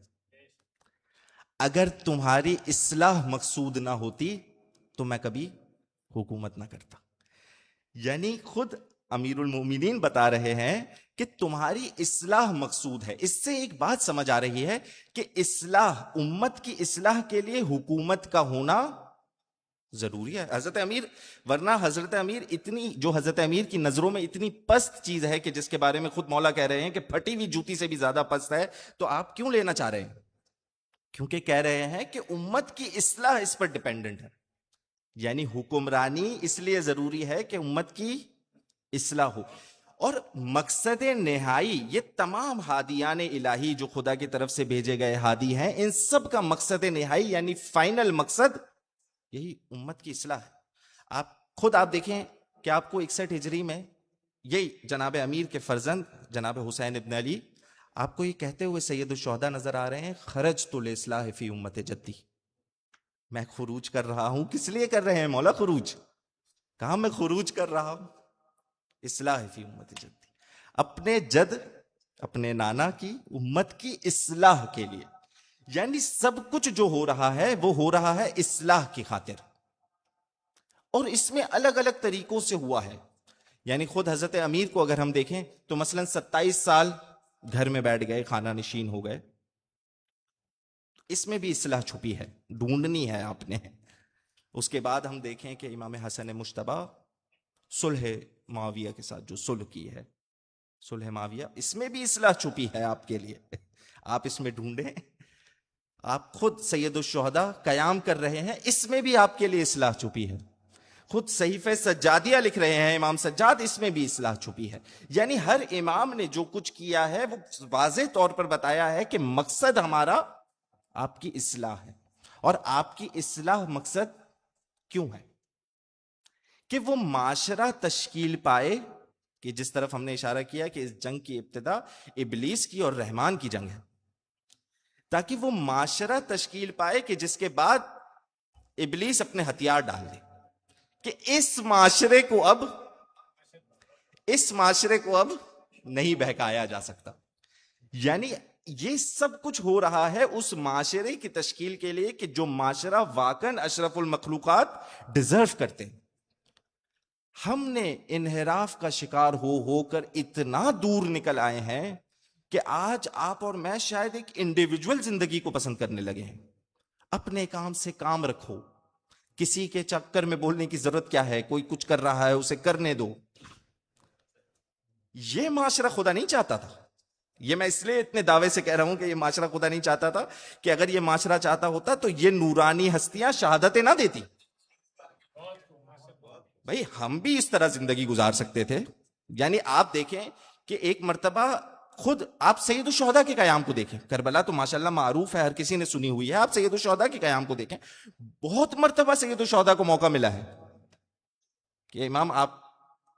اگر تمہاری اصلاح مقصود نہ ہوتی تو میں کبھی حکومت نہ کرتا. یعنی خود امیر المومنین بتا رہے ہیں کہ تمہاری اصلاح مقصود ہے. اس سے ایک بات سمجھ آ رہی ہے کہ اصلاح، امت کی اصلاح کے لیے حکومت کا ہونا ضروری ہے. حضرت امیر، ورنہ حضرت امیر اتنی، جو حضرت امیر کی نظروں میں اتنی پست چیز ہے کہ جس کے بارے میں خود مولا کہہ رہے ہیں کہ پھٹی ہوئی جوتی سے بھی زیادہ پست ہے، تو آپ کیوں لینا چاہ رہے ہیں؟ کیونکہ کہہ رہے ہیں کہ امت کی اصلاح اس پر ڈیپینڈنٹ ہے. یعنی حکمرانی اس لیے ضروری ہے کہ امت کی اصلاح ہو. اور مقصد نہائی، یہ تمام ہادیان الہی جو خدا کی طرف سے بھیجے گئے ہادی ہیں، ان سب کا مقصد نہائی یعنی فائنل مقصد یہی امت کی اصلاح ہے. آپ دیکھیں کہ آپ کو 61 ہجری میں یہی جناب امیر کے فرزند جناب حسین ابن علی آپ کو یہ کہتے ہوئے سید الشہداء نظر آ رہے ہیں، خرجت لإصلاح فی امت جدی. میں خروج کر رہا ہوں. کس لیے کر رہے ہیں مولا خروج؟ کہاں میں خروج کر رہا ہوں؟ اصلاح فی امت جدی، اپنے جد، اپنے نانا کی امت کی اصلاح کے لیے. یعنی سب کچھ جو ہو رہا ہے وہ ہو رہا ہے اصلاح کی خاطر، اور اس میں الگ الگ طریقوں سے ہوا ہے. یعنی خود حضرت امیر کو اگر ہم دیکھیں تو مثلا 27 سال گھر میں بیٹھ گئے، خانہ نشین ہو گئے، اس میں بھی اصلاح چھپی ہے، ڈھونڈنی ہے آپ نے. اس کے بعد ہم دیکھیں کہ امام حسن مجتبی صلح معاویہ کے ساتھ جو صلح کی ہے، صلح معاویہ، اس میں بھی اصلاح چھپی ہے آپ کے لیے. آپ اس میں ڈھونڈیں. آپ خود سید الشہداء قیام کر رہے ہیں، اس میں بھی آپ کے لیے اصلاح چھپی ہے. خود صحیفہ سجادیہ لکھ رہے ہیں امام سجاد، اس میں بھی اصلاح چھپی ہے. یعنی ہر امام نے جو کچھ کیا ہے وہ واضح طور پر بتایا ہے کہ مقصد ہمارا آپ کی اصلاح ہے. اور آپ کی اصلاح مقصد کیوں ہے؟ کہ وہ معاشرہ تشکیل پائے، کہ جس طرف ہم نے اشارہ کیا کہ اس جنگ کی ابتدا ابلیس کی اور رحمان کی جنگ ہے، تاکہ وہ معاشرہ تشکیل پائے کہ جس کے بعد ابلیس اپنے ہتھیار ڈال دے کہ اس معاشرے کو اب نہیں بہکایا جا سکتا. یعنی یہ سب کچھ ہو رہا ہے اس معاشرے کی تشکیل کے لیے کہ جو معاشرہ واقعاً اشرف المخلوقات ڈیزرو کرتے ہیں. ہم نے انحراف کا شکار ہو کر اتنا دور نکل آئے ہیں کہ آج آپ اور میں شاید ایک انڈیویجول زندگی کو پسند کرنے لگے ہیں. اپنے کام سے کام رکھو، کسی کے چکر میں بولنے کی ضرورت کیا ہے، کوئی کچھ کر رہا ہے اسے کرنے دو. یہ معاشرہ خدا نہیں چاہتا تھا. یہ میں اس لیے اتنے دعوے سے کہہ رہا ہوں کہ یہ معاشرہ خدا نہیں چاہتا تھا، کہ اگر یہ معاشرہ چاہتا ہوتا تو یہ نورانی ہستیاں شہادتیں نہ دیتی. بھائی ہم بھی اس طرح زندگی گزار سکتے تھے. یعنی آپ دیکھیں کہ ایک مرتبہ خود آپ سید الشہداء کے قیام کو دیکھیں. کربلا تو ماشاءاللہ معروف ہے، ہر کسی نے سنی ہوئی ہے. آپ سید الشہداء کے قیام کو دیکھیں. بہت مرتبہ سید الشہداء کو موقع ملا ہے کہ امام آپ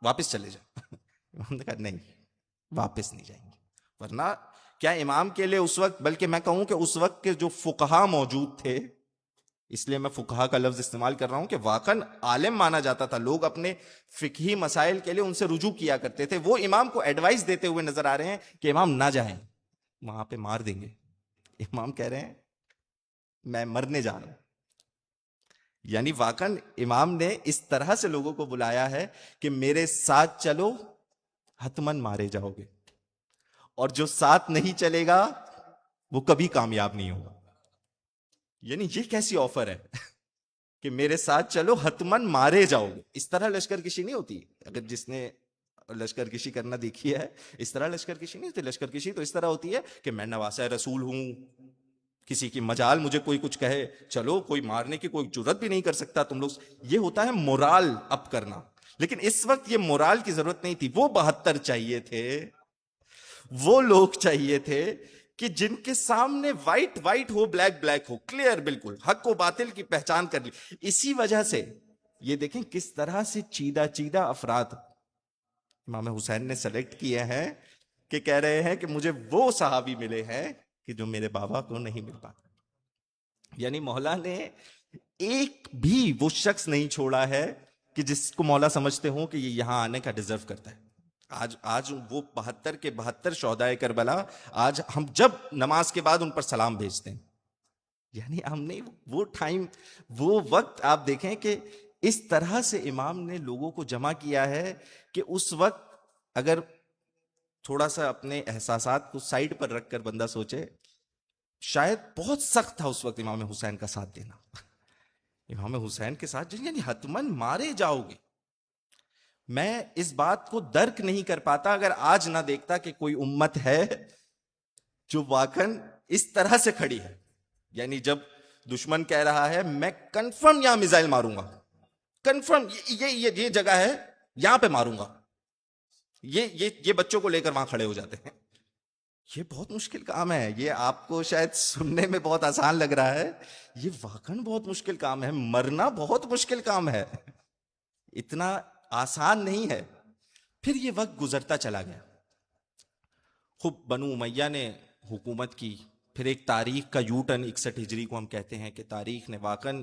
واپس چلے جائیں. امام نے کہا نہیں، واپس نہیں جائیں گے. ورنہ کیا امام کے لیے اس وقت، بلکہ میں کہوں کہ اس وقت کے جو فقہا موجود تھے، اس لیے میں فقہا کا لفظ استعمال کر رہا ہوں کہ واقعاً عالم مانا جاتا تھا، لوگ اپنے فقہی مسائل کے لیے ان سے رجوع کیا کرتے تھے، وہ امام کو ایڈوائز دیتے ہوئے نظر آ رہے ہیں کہ امام نہ جائیں، وہاں پہ مار دیں گے. امام کہہ رہے ہیں میں مرنے جا رہا ہوں. یعنی واقعاً امام نے اس طرح سے لوگوں کو بلایا ہے کہ میرے ساتھ چلو حتمن مارے جاؤ گے، اور جو ساتھ نہیں چلے گا وہ کبھی کامیاب نہیں ہوگا. یعنی یہ کیسی آفر ہے کہ میرے ساتھ چلو حتمن مارے جاؤ گے. اس طرح لشکر کشی نہیں ہوتی. اگر جس نے لشکر کشی کرنا دیکھی ہے، اس طرح لشکر کشی نہیں ہوتی. لشکر کشی تو اس طرح ہوتی ہے کہ میں نواسہ رسول ہوں، کسی کی مجال مجھے کوئی کچھ کہے چلو، کوئی مارنے کی کوئی جرت بھی نہیں کر سکتا تم لوگ. یہ ہوتا ہے مورال اپ کرنا. لیکن اس وقت یہ مورال کی ضرورت نہیں تھی. وہ 72 چاہیے تھے، وہ لوگ چاہیے تھے کہ جن کے سامنے وائٹ وائٹ ہو، بلیک بلیک ہو، کلیئر بالکل، حق و باطل کی پہچان کر لی. اسی وجہ سے یہ دیکھیں کس طرح سے چیدہ چیدہ افراد امام حسین نے سلیکٹ کیے ہیں کہ کہہ رہے ہیں کہ مجھے وہ صحابی ملے ہیں کہ جو میرے بابا کو نہیں مل پاتا. یعنی مولا نے ایک بھی وہ شخص نہیں چھوڑا ہے کہ جس کو مولا سمجھتے ہوں کہ یہ یہاں آنے کا ڈیزرو کرتا ہے. آج وہ 72 کے 72 شہدائے کربلا آج ہم جب نماز کے بعد ان پر سلام بھیجتے ہیں. یعنی ہم نے وہ ٹائم، وہ وقت آپ دیکھیں کہ اس طرح سے امام نے لوگوں کو جمع کیا ہے کہ اس وقت اگر تھوڑا سا اپنے احساسات کو سائڈ پر رکھ کر بندہ سوچے، شاید بہت سخت تھا اس وقت امام حسین کا ساتھ دینا. امام حسین کے ساتھ یعنی حتمن مارے جاؤ گے. میں اس بات کو درک نہیں کر پاتا اگر آج نہ دیکھتا کہ کوئی امت ہے جو واقعاً اس طرح سے کھڑی ہے. یعنی جب دشمن کہہ رہا ہے میں کنفرم یہاں میزائل ماروں گا، کنفرم یہ جگہ ہے یہاں پہ ماروں گا، یہ بچوں کو لے کر وہاں کھڑے ہو جاتے ہیں. یہ بہت مشکل کام ہے. یہ آپ کو شاید سننے میں بہت آسان لگ رہا ہے، یہ واقعاً بہت مشکل کام ہے. مرنا بہت مشکل کام ہے، اتنا آسان نہیں ہے. پھر یہ وقت گزرتا چلا گیا. خوب بنو امیہ نے حکومت کی. پھر ایک تاریخ کا یو ٹرن 61 ہجری کو ہم کہتے ہیں کہ تاریخ نے واقعاً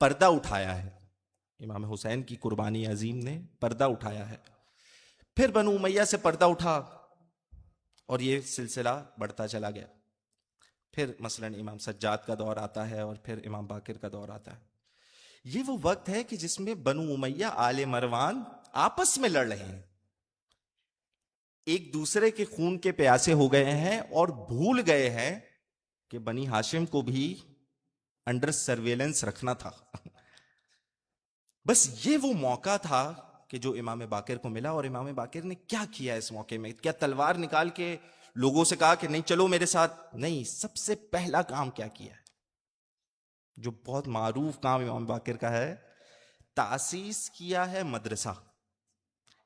پردہ اٹھایا ہے. امام حسین کی قربانی عظیم نے پردہ اٹھایا ہے. پھر بنو امیہ سے پردہ اٹھا اور یہ سلسلہ بڑھتا چلا گیا. پھر مثلاً امام سجاد کا دور آتا ہے اور پھر امام باقر کا دور آتا ہے. یہ وہ وقت ہے کہ جس میں بنو امیہ آل مروان آپس میں لڑ رہے ہیں، ایک دوسرے کے خون کے پیاسے ہو گئے ہیں اور بھول گئے ہیں کہ بنی ہاشم کو بھی انڈر سرویلنس رکھنا تھا. بس یہ وہ موقع تھا کہ جو امام باقر کو ملا. اور امام باقر نے کیا کیا اس موقع میں؟ کیا تلوار نکال کے لوگوں سے کہا کہ نہیں چلو میرے ساتھ؟ نہیں. سب سے پہلا کام کیا کیا ہے، جو بہت معروف کام امام باقر کا ہے، تاسیس کیا ہے مدرسہ،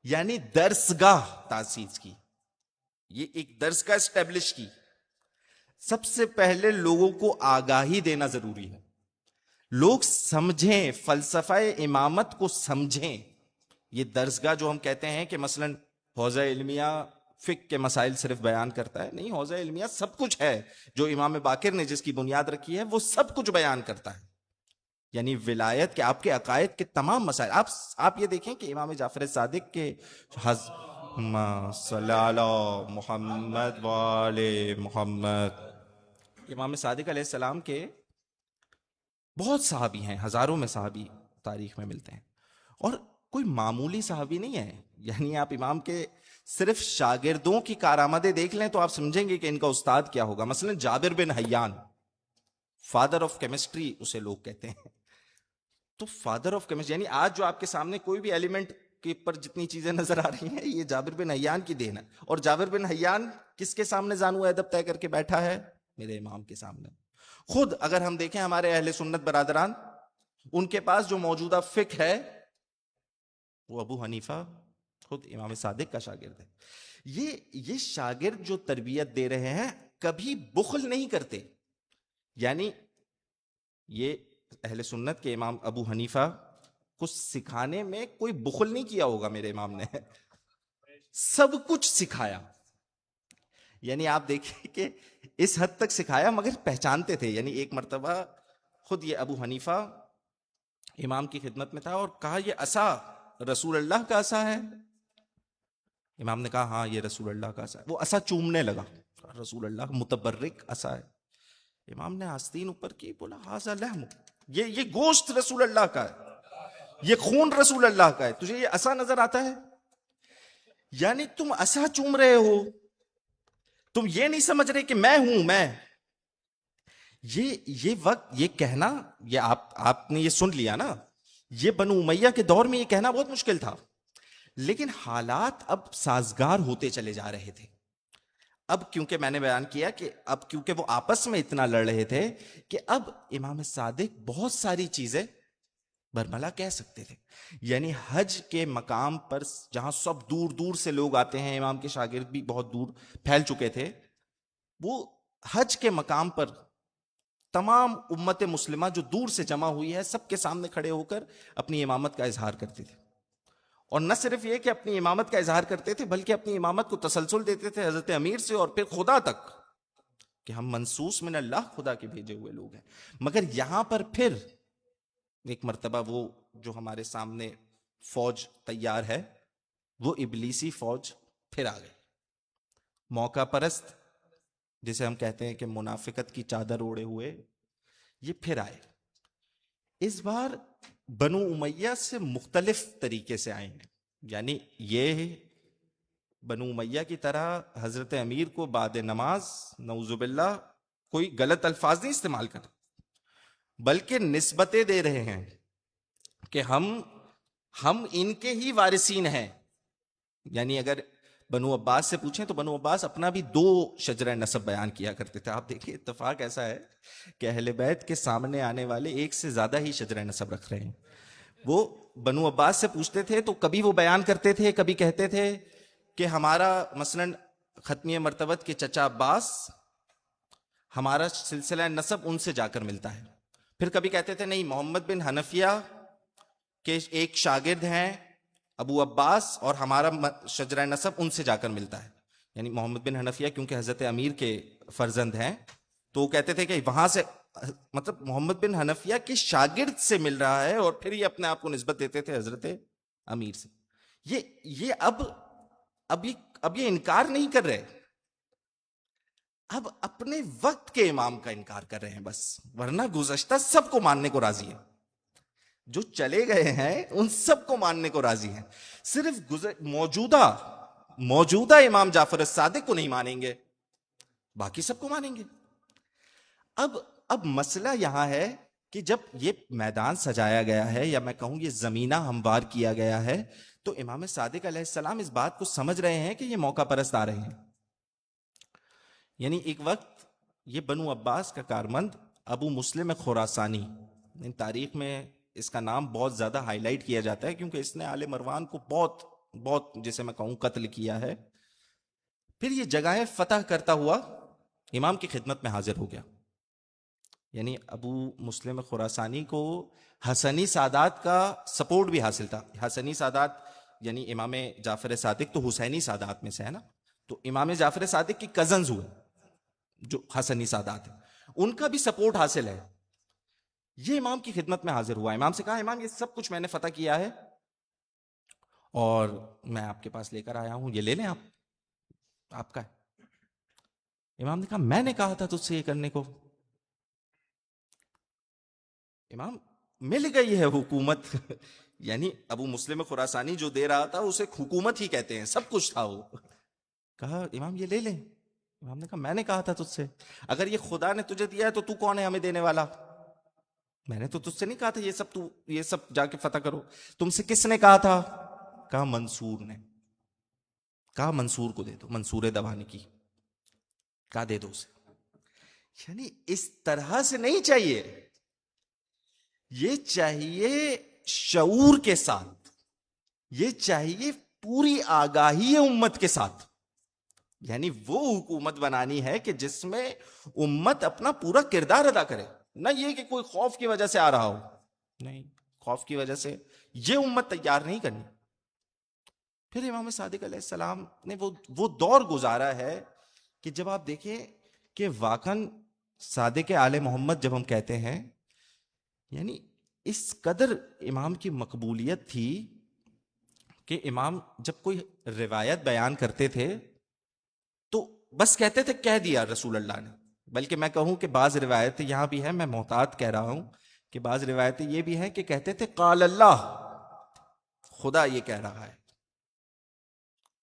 یعنی درسگاہ تاسیس کی. یہ ایک درسگاہ اسٹیبلش کی. سب سے پہلے لوگوں کو آگاہی دینا ضروری ہے. لوگ سمجھیں، فلسفہ امامت کو سمجھیں. یہ درسگاہ جو ہم کہتے ہیں کہ مثلاً حوزہ علمیہ فقہ کے مسائل صرف بیان کرتا ہے، نہیں، حوزہ علمیہ سب کچھ ہے. جو امام باقر نے جس کی بنیاد رکھی ہے وہ سب کچھ بیان کرتا ہے. یعنی ولایت کے، آپ کے عقائد کے تمام مسائل. آپ یہ دیکھیں کہ امام جعفر صادق کے صلی اللہ محمد والے محمد، امام صادق علیہ السلام کے بہت صحابی ہیں، ہزاروں میں صحابی تاریخ میں ملتے ہیں. اور کوئی معمولی صحابی نہیں ہے. یعنی آپ امام کے صرف شاگردوں کی کارآمدیں دیکھ لیں تو آپ سمجھیں گے کہ ان کا استاد کیا ہوگا. مثلا جابر بن حیان، فادر آف کیمسٹری اسے لوگ کہتے ہیں. تو فادر آف کیمسٹری یعنی آج جو آپ کے سامنے کوئی بھی ایلیمنٹ کے پر جتنی چیزیں نظر آ رہی ہیں یہ جابر بن حیان کی دین ہے. اور جابر بن حیان کس کے سامنے زانو ادب طے کر کے بیٹھا ہے؟ میرے امام کے سامنے. خود اگر ہم دیکھیں ہمارے اہل سنت برادران، ان کے پاس جو موجودہ فقہ ہے وہ ابو حنیفہ خود امام صادق کا شاگرد ہے. یہ شاگرد جو تربیت دے رہے ہیں کبھی بخل نہیں کرتے. یعنی یہ اہل سنت کے امام ابو حنیفہ کو سکھانے میں کوئی بخل نہیں کیا ہوگا. میرے امام نے سب کچھ سکھایا. یعنی آپ دیکھیں کہ اس حد تک سکھایا مگر پہچانتے تھے. یعنی ایک مرتبہ خود یہ ابو حنیفہ امام کی خدمت میں تھا اور کہا یہ عصا رسول اللہ کا عصا ہے؟ امام نے کہا ہاں یہ رسول اللہ کا عصا ہے. وہ عصا چومنے لگا، رسول اللہ متبرک عصا ہے. امام نے آستین اوپر کی، بولا ھذا لحم، یہ گوشت رسول اللہ کا ہے، یہ خون رسول اللہ کا ہے، تجھے یہ عصا نظر آتا ہے؟ یعنی تم عصا چوم رہے ہو، تم یہ نہیں سمجھ رہے کہ میں ہوں میں. یہ وقت یہ کہنا، یہ آپ نے یہ سن لیا نا، یہ بنو امیہ کے دور میں یہ کہنا بہت مشکل تھا. لیکن حالات اب سازگار ہوتے چلے جا رہے تھے. اب کیونکہ میں نے بیان کیا کہ اب کیونکہ وہ آپس میں اتنا لڑ رہے تھے کہ اب امام صادق بہت ساری چیزیں برملا کہہ سکتے تھے. یعنی حج کے مقام پر جہاں سب دور دور سے لوگ آتے ہیں، امام کے شاگرد بھی بہت دور پھیل چکے تھے، وہ حج کے مقام پر تمام امت مسلمہ جو دور سے جمع ہوئی ہے سب کے سامنے کھڑے ہو کر اپنی امامت کا اظہار کرتے تھے. اور نہ صرف یہ کہ اپنی امامت کا اظہار کرتے تھے بلکہ اپنی امامت کو تسلسل دیتے تھے حضرت امیر سے اور پھر خدا تک. کہ ہم منصوص من اللہ خدا کے بھیجے ہوئے لوگ ہیں. مگر یہاں پر پھر ایک مرتبہ وہ جو ہمارے سامنے فوج تیار ہے وہ ابلیسی فوج پھر آ گئی. موقع پرست جسے ہم کہتے ہیں کہ منافقت کی چادر اوڑے ہوئے یہ پھر آئے. اس بار بنو امیہ سے مختلف طریقے سے آئے ہیں. یعنی یہ بنو امیہ کی طرح حضرت امیر کو بعد نماز نعوذ باللہ کوئی غلط الفاظ نہیں استعمال کرتے، بلکہ نسبتیں دے رہے ہیں کہ ہم ان کے ہی وارثین ہیں. یعنی اگر بنو عباس سے پوچھیں تو بنو عباس اپنا بھی 2 شجرہ نسب بیان کیا کرتے تھے. آپ دیکھیں اتفاق ایسا ہے کہ اہل بیت کے سامنے آنے والے ایک سے زیادہ ہی شجرہ نسب رکھ رہے ہیں. وہ بنو عباس سے پوچھتے تھے تو کبھی وہ بیان کرتے تھے، کبھی کہتے تھے کہ ہمارا مثلاً ختمی مرتبت کے چچا عباس، ہمارا سلسلہ نسب ان سے جا کر ملتا ہے. پھر کبھی کہتے تھے نہیں، محمد بن حنفیہ کے ایک شاگرد ہیں ابو عباس اور ہمارا شجرہ نسب ان سے جا کر ملتا ہے. یعنی محمد بن حنفیہ کیونکہ حضرت امیر کے فرزند ہیں تو وہ کہتے تھے کہ وہاں سے مطلب محمد بن حنفیہ کے شاگرد سے مل رہا ہے، اور پھر یہ اپنے آپ کو نسبت دیتے تھے حضرت امیر سے. یہ اب یہ انکار نہیں کر رہے، اب اپنے وقت کے امام کا انکار کر رہے ہیں بس، ورنہ گزشتہ سب کو ماننے کو راضی ہیں. جو چلے گئے ہیں ان سب کو ماننے کو راضی ہیں، صرف موجودہ امام جعفر الصادق کو نہیں مانیں گے، باقی سب کو مانیں گے. اب مسئلہ یہاں ہے کہ جب یہ میدان سجایا گیا ہے، یا میں کہوں یہ زمینہ ہموار کیا گیا ہے، تو امام صادق علیہ السلام اس بات کو سمجھ رہے ہیں کہ یہ موقع پرست آ رہے ہیں. یعنی ایک وقت یہ بنو عباس کا کارمند ابو مسلم خراسانی، ان تاریخ میں اس کا نام بہت زیادہ ہائی لائٹ کیا جاتا ہے کیونکہ اس نے آل مروان کو بہت جسے میں کہوں قتل کیا ہے. پھر یہ جگہیں فتح کرتا ہوا امام کی خدمت میں حاضر ہو گیا. یعنی ابو مسلم خراسانی کو حسنی سادات کا سپورٹ بھی حاصل تھا. حسنی سادات یعنی امام جعفر صادق تو حسینی سادات میں سے ہے نا، تو امام جعفر صادق کی کزنز ہوئے جو حسنی سادات ہیں، ان کا بھی سپورٹ حاصل ہے. یہ امام کی خدمت میں حاضر ہوا، امام سے کہا امام یہ سب کچھ میں نے فتح کیا ہے اور میں آپ کے پاس لے کر آیا ہوں، یہ لے لیں آپ کا ہے. امام نے کہا میں نے کہا تھا تجھ سے یہ کرنے کو. امام مل گئی ہے حکومت یعنی ابو مسلم خراسانی جو دے رہا تھا اسے حکومت ہی کہتے ہیں، سب کچھ تھا وہ. کہا امام یہ لے لیں. امام نے کہا میں نے کہا تھا تجھ سے، اگر یہ خدا نے تجھے دیا ہے تو کون ہے ہمیں دینے والا؟ میں نے تو تجھ سے نہیں کہا تھا یہ سب جا کے فتح کرو. تم سے کس نے کہا تھا؟ کہا منصور نے. کہا منصور کو دے دو، منصور دوانی کی. کہا دے دو اسے. یعنی اس طرح سے نہیں چاہیے، یہ چاہیے شعور کے ساتھ، یہ چاہیے پوری آگاہی امت کے ساتھ. یعنی وہ حکومت بنانی ہے کہ جس میں امت اپنا پورا کردار ادا کرے، نہ یہ کہ کوئی خوف کی وجہ سے آ رہا ہو. نہیں، خوف کی وجہ سے یہ امت تیار نہیں کرنی. پھر امام صادق علیہ السلام نے وہ دور گزارا ہے کہ جب آپ دیکھیں کہ واقعاً صادق آل محمد جب ہم کہتے ہیں، یعنی اس قدر امام کی مقبولیت تھی کہ امام جب کوئی روایت بیان کرتے تھے تو بس کہتے تھے کہہ دیا رسول اللہ نے. بلکہ میں کہوں کہ بعض روایتیں یہاں بھی ہیں، میں محتاط کہہ رہا ہوں کہ بعض روایتیں یہ بھی ہیں کہ کہتے تھے قال اللہ، خدا یہ کہہ رہا ہے،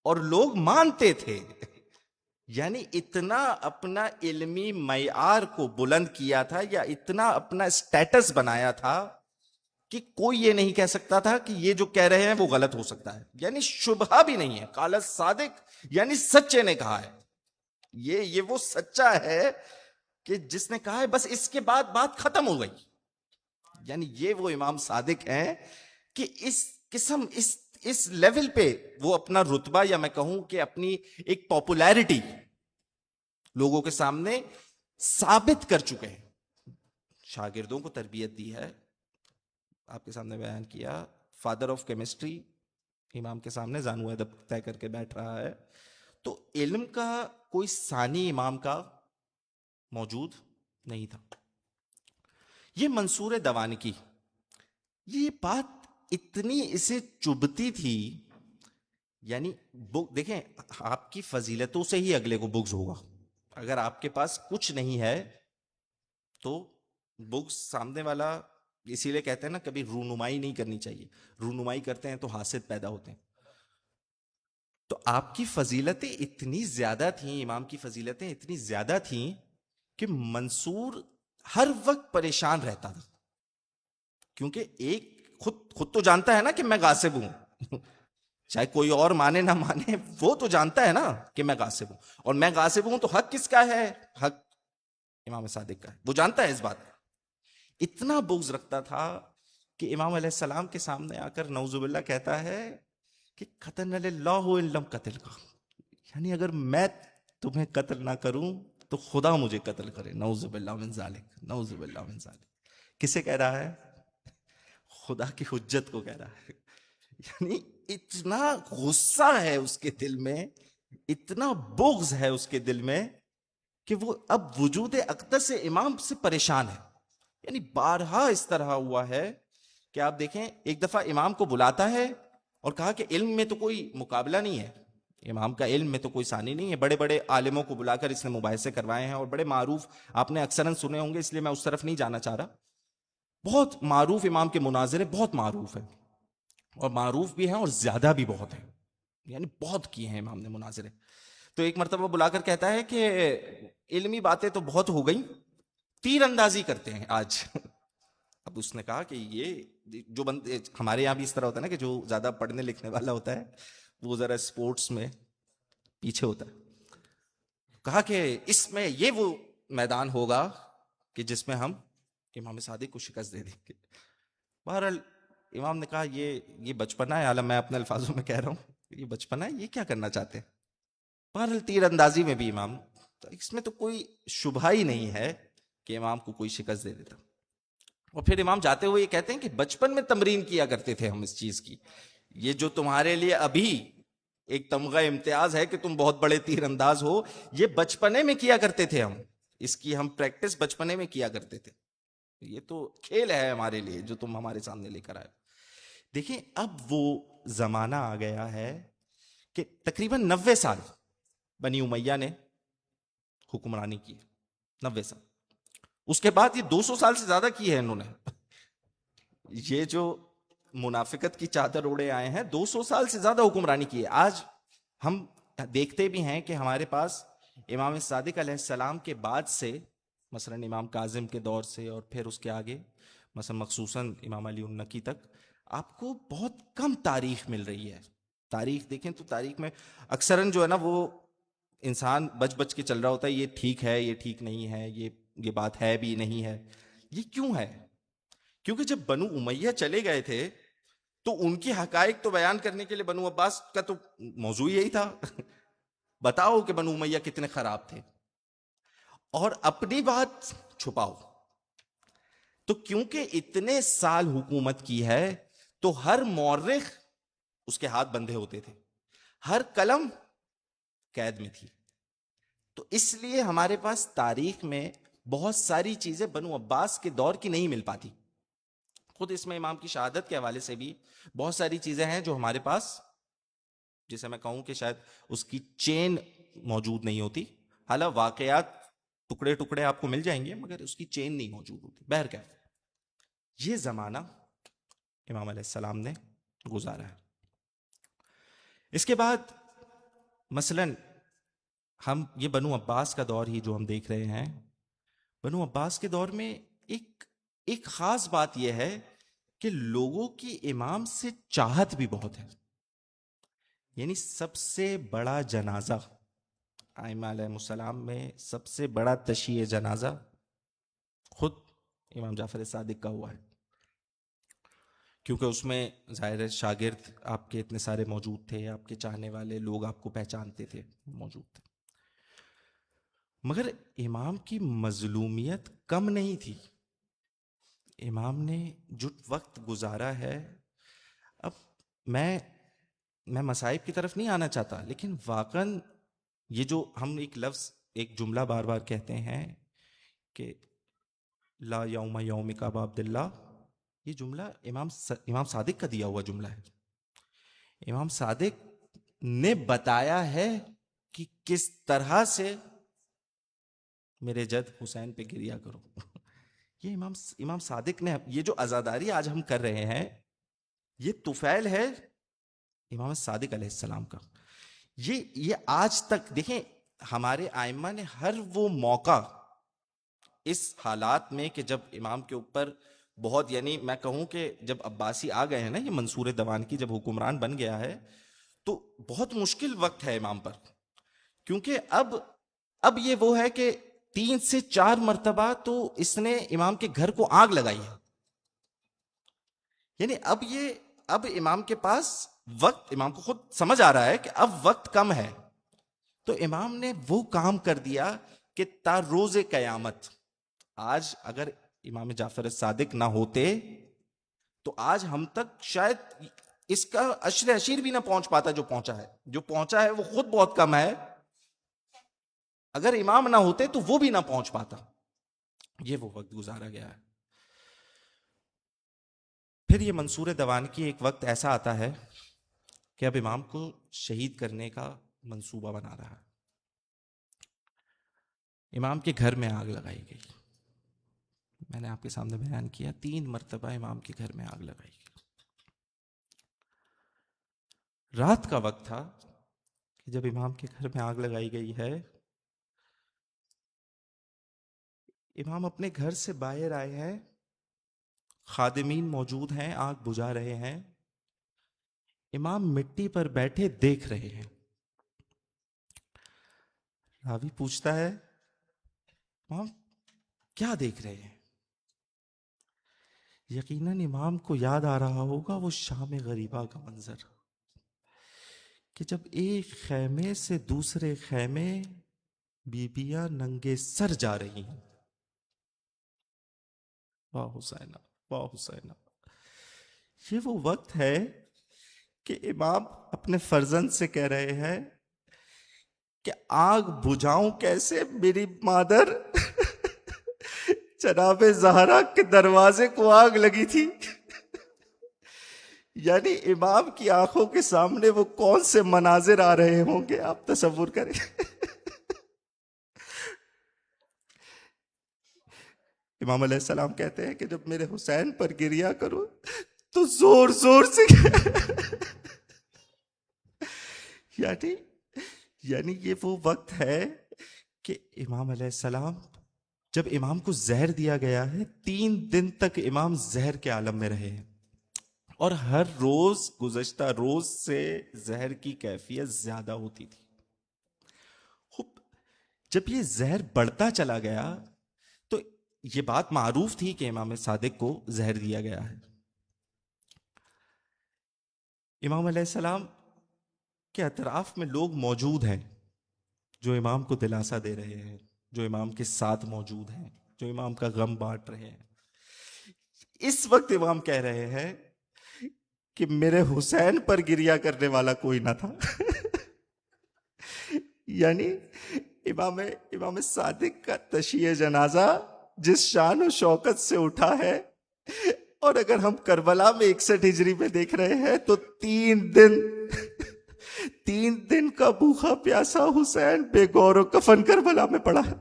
اور لوگ مانتے تھے. یعنی اتنا اپنا علمی معیار کو بلند کیا تھا، یا اتنا اپنا سٹیٹس بنایا تھا کہ کوئی یہ نہیں کہہ سکتا تھا کہ یہ جو کہہ رہے ہیں وہ غلط ہو سکتا ہے. یعنی شبہ بھی نہیں ہے. قال صادق یعنی سچے نے کہا ہے، یہ وہ سچا ہے کہ جس نے کہا ہے بس اس کے بعد بات ختم ہو گئی. یعنی یہ وہ امام صادق ہیں کہ اس قسم اس لیول پہ وہ اپنا رتبہ، یا میں کہوں کہ اپنی ایک پاپولیرٹی لوگوں کے سامنے ثابت کر چکے ہیں. شاگردوں کو تربیت دی ہے، آپ کے سامنے بیان کیا. فادر آف کیمسٹری امام کے سامنے زانو ادب طے کر کے بیٹھ رہا ہے. تو علم کا کوئی ثانی امام کا موجود نہیں تھا. یہ منصور دوانکی، یہ بات اتنی اسے چبھتی تھی، یعنی دیکھیں آپ کی فضیلتوں سے ہی اگلے کو بغض ہوگا. اگر آپ کے پاس کچھ نہیں ہے تو بغض سامنے والا، اسی لیے کہتے ہیں نا کبھی رونمائی نہیں کرنی چاہیے، رونمائی کرتے ہیں تو حاسد پیدا ہوتے ہیں. تو آپ کی فضیلتیں اتنی زیادہ تھیں، امام کی فضیلتیں اتنی زیادہ تھیں کہ منصور ہر وقت پریشان رہتا تھا، کیونکہ ایک خود تو جانتا ہے نا کہ میں غاصب ہوں، چاہے کوئی اور مانے نہ مانے، وہ تو جانتا ہے نا کہ میں غاصب ہوں، اور میں غاصب ہوں تو حق کس کا ہے؟ حق امام صادق کا ہے، وہ جانتا ہے اس بات. اتنا بغض رکھتا تھا کہ امام علیہ السلام کے سامنے آ کر نعوذ باللہ کہتا ہے کہ قتل اللہ ان لم قتل کا، یعنی اگر میں تمہیں قتل نہ کروں تو خدا مجھے قتل کرے. نعوذ باللہ من ذالک، نعوذ باللہ من ذالک. کسے کہہ رہا ہے؟ خدا کی حجت کو کہہ رہا ہے. یعنی اتنا غصہ ہے اس کے دل میں، اتنا بغض ہے اس کے دل میں کہ وہ اب وجود اقدس امام سے پریشان ہے. یعنی بارہا اس طرح ہوا ہے کہ آپ دیکھیں ایک دفعہ امام کو بلاتا ہے اور کہا کہ علم میں تو کوئی مقابلہ نہیں ہے، امام کا علم میں تو کوئی ثانی نہیں ہے. بڑے بڑے عالموں کو بلا کر اس نے مباحثے کروائے ہیں، اور بڑے معروف، آپ نے اکثراً سنے ہوں گے اس لیے میں اس طرف نہیں جانا چاہ رہا. بہت معروف امام کے مناظرے بہت معروف ہیں، اور معروف بھی ہیں اور زیادہ بھی بہت ہیں، یعنی بہت کیے ہیں امام نے مناظرے. تو ایک مرتبہ بلا کر کہتا ہے کہ علمی باتیں تو بہت ہو گئیں، تیر اندازی کرتے ہیں آج. اب اس نے کہا کہ یہ جو بندے ہمارے یہاں بھی اس طرح ہوتا ہے نا کہ جو زیادہ پڑھنے لکھنے والا ہوتا ہے وہ ذرا سپورٹس میں پیچھے ہوتا ہے. کہا کہ اس میں یہ وہ میدان ہوگا کہ جس میں ہم امام صادق کو شکست دے دیں گے. بہرحال امام نے کہا یہ بچپنا ہے، عالم میں اپنے الفاظوں میں کہہ رہا ہوں، یہ بچپنا ہے، یہ کیا کرنا چاہتے ہیں. بہرحال تیر اندازی میں بھی امام، اس میں تو کوئی شبہ ہی نہیں ہے کہ امام کو کوئی شکست دے دیتا. اور پھر امام جاتے ہوئے یہ کہتے ہیں کہ بچپن میں تمرین کیا کرتے تھے ہم اس چیز کی، یہ جو تمہارے لیے ابھی ایک تمغہ امتیاز ہے کہ تم بہت بڑے تیر انداز ہو، یہ بچپنے میں کیا کرتے تھے ہم، اس کی ہم پریکٹس بچپنے میں کیا کرتے تھے، یہ تو کھیل ہے ہمارے لیے جو تم ہمارے سامنے لے کر آئے. دیکھیں اب وہ زمانہ آ گیا ہے کہ تقریباً 90 سال بنی امیہ نے حکمرانی کی، 90 سال. اس کے بعد یہ 200 سال سے زیادہ کی ہے انہوں نے. یہ جو منافقت کی چادر اوڑے آئے ہیں 200 سال سے زیادہ حکمرانی کی ہے. آج ہم دیکھتے بھی ہیں کہ ہمارے پاس امام صادق علیہ السلام کے بعد سے، مثلا امام کاظم کے دور سے اور پھر اس کے آگے مثلا مخصوصاً امام علی النقی تک آپ کو بہت کم تاریخ مل رہی ہے. تاریخ دیکھیں تو تاریخ میں اکثراً جو ہے نا وہ انسان بچ بچ کے چل رہا ہوتا ہے، یہ ٹھیک ہے، یہ ٹھیک نہیں ہے، یہ بات ہے بھی نہیں ہے. یہ کیوں ہے؟ کیونکہ جب بنو امیہ چلے گئے تھے تو ان کی حقائق تو بیان کرنے کے لیے بنو عباس کا تو موضوع یہی تھا بتاؤ کہ بنو امیہ کتنے خراب تھے اور اپنی بات چھپاؤ. تو کیونکہ اتنے سال حکومت کی ہے تو ہر مورخ اس کے ہاتھ بندھے ہوتے تھے، ہر قلم قید میں تھی. تو اس لیے ہمارے پاس تاریخ میں بہت ساری چیزیں بنو عباس کے دور کی نہیں مل پاتی. خود اس میں امام کی شہادت کے حوالے سے بھی بہت ساری چیزیں ہیں جو ہمارے پاس، جسے میں کہوں کہ شاید اس کی چین موجود نہیں ہوتی. حالانکہ واقعات ٹکڑے ٹکڑے آپ کو مل جائیں گے مگر اس کی چین نہیں موجود ہوتی. بہرکیف یہ زمانہ امام علیہ السلام نے گزارا ہے. اس کے بعد مثلاً ہم یہ بنو عباس کا دور ہی جو ہم دیکھ رہے ہیں، بنو عباس کے دور میں ایک خاص بات یہ ہے کہ لوگوں کی امام سے چاہت بھی بہت ہے. یعنی سب سے بڑا جنازہ ائمہ علیہ السلام میں سب سے بڑا تشییع جنازہ خود امام جعفر صادق کا ہوا ہے، کیونکہ اس میں ظاہر شاگرد آپ کے اتنے سارے موجود تھے، آپ کے چاہنے والے لوگ آپ کو پہچانتے تھے، موجود تھے. مگر امام کی مظلومیت کم نہیں تھی. امام نے جو وقت گزارا ہے، اب میں مصائب کی طرف نہیں آنا چاہتا، لیکن واقعاً یہ جو ہم ایک لفظ ایک جملہ بار بار کہتے ہیں کہ لا یوم یومک ابا عبداللہ، یہ جملہ امام صادق کا دیا ہوا جملہ ہے. امام صادق نے بتایا ہے کہ کس طرح سے میرے جد حسین پہ گریا کرو. یہ امام صادق نے. یہ جو عزاداری آج ہم کر رہے ہیں یہ طفیل ہے امام صادق علیہ السلام کا. یہ آج تک دیکھیں ہمارے ائمہ نے ہر وہ موقع اس حالات میں کہ جب امام کے اوپر بہت، یعنی میں کہوں کہ جب عباسی آ گئے ہیں نا، یہ منصور دیوان کی جب حکمران بن گیا ہے تو بہت مشکل وقت ہے امام پر، کیونکہ اب یہ وہ ہے کہ 3 سے 4 مرتبہ تو اس نے امام کے گھر کو آگ لگائی ہے. یعنی اب امام کے پاس وقت، امام کو خود سمجھ آ رہا ہے کہ اب وقت کم ہے، تو امام نے وہ کام کر دیا کہ تا روز قیامت، آج اگر امام جعفر صادق نہ ہوتے تو آج ہم تک شاید اس کا عشر عشیر بھی نہ پہنچ پاتا جو پہنچا ہے وہ خود بہت کم ہے. اگر امام نہ ہوتے تو وہ بھی نہ پہنچ پاتا. یہ وہ وقت گزارا گیا ہے. پھر یہ منصور دیوان کی ایک وقت ایسا آتا ہے کہ اب امام کو شہید کرنے کا منصوبہ بنا رہا ہے. امام کے گھر میں آگ لگائی گئی. میں نے آپ کے سامنے بیان کیا 3 مرتبہ امام کے گھر میں آگ لگائی گئی. رات کا وقت تھا کہ جب امام کے گھر میں آگ لگائی گئی ہے، امام اپنے گھر سے باہر آئے ہیں، خادمین موجود ہیں، آگ بجھا رہے ہیں. امام مٹی پر بیٹھے دیکھ رہے ہیں. راوی پوچھتا ہے امام کیا دیکھ رہے ہیں؟ یقیناً امام کو یاد آ رہا ہوگا وہ شام غریبہ کا منظر کہ جب ایک خیمے سے دوسرے خیمے بیبیاں ننگے سر جا رہی ہیں. واہ حسینہ، واہ حسینہ. یہ وہ وقت ہے کہ امام اپنے فرزند سے کہہ رہے ہیں کہ آگ بجھاؤں کیسے میری مادر، جناب زہرا کے دروازے کو آگ لگی تھی. یعنی امام کی آنکھوں کے سامنے وہ کون سے مناظر آ رہے ہوں گے آپ تصور کریں. امام علیہ السلام کہتے ہیں کہ جب میرے حسین پر گریا کرو تو زور زور سے یعنی یہ وہ وقت ہے کہ امام علیہ السلام، جب امام کو زہر دیا گیا ہے 3 دن تک امام زہر کے عالم میں رہے ہیں، اور ہر روز گزشتہ روز سے زہر کی کیفیت زیادہ ہوتی تھی. جب یہ زہر بڑھتا چلا گیا تو یہ بات معروف تھی کہ امام صادق کو زہر دیا گیا ہے. امام علیہ السلام کے اطراف میں لوگ موجود ہیں جو امام کو دلاسا دے رہے ہیں، جو امام کے ساتھ موجود ہیں، جو امام کا غم بانٹ رہے ہیں. اس وقت امام کہہ رہے ہیں کہ میرے حسین پر گریا کرنے والا کوئی نہ تھا. یعنی امام صادق کا تشییع جنازہ جس شان و شوکت سے اٹھا ہے، اور اگر ہم کربلا میں 61 ہجری میں دیکھ رہے ہیں تو 3 دن کا بھوکا پیاسا حسین بے گور و کفن کربلا میں پڑا ہے.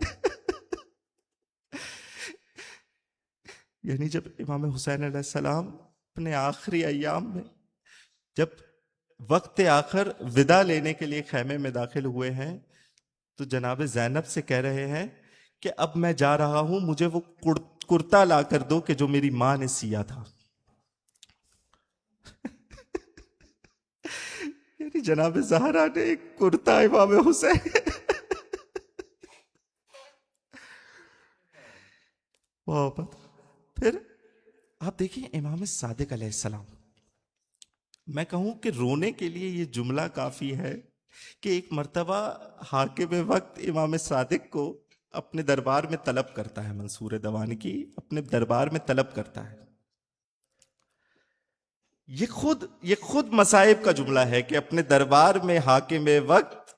یعنی جب امام حسین علیہ السلام اپنے آخری ایام میں جب وقت آخر وداع لینے کے لیے خیمے میں داخل ہوئے ہیں تو جناب زینب سے کہہ رہے ہیں کہ اب میں جا رہا ہوں، مجھے وہ کرتا لا کر دو کہ جو میری ماں نے سیا تھا. یعنی جناب زہرا نے ایک کرتا امام حسین. پھر آپ دیکھیں امام صادق علیہ السلام، میں کہوں کہ رونے کے لیے یہ جملہ کافی ہے کہ ایک مرتبہ حاکم وقت امام صادق کو اپنے دربار میں طلب کرتا ہے، منصور دیوان کی اپنے دربار میں طلب کرتا ہے. یہ خود مصائب کا جملہ ہے کہ اپنے دربار میں حاکم وقت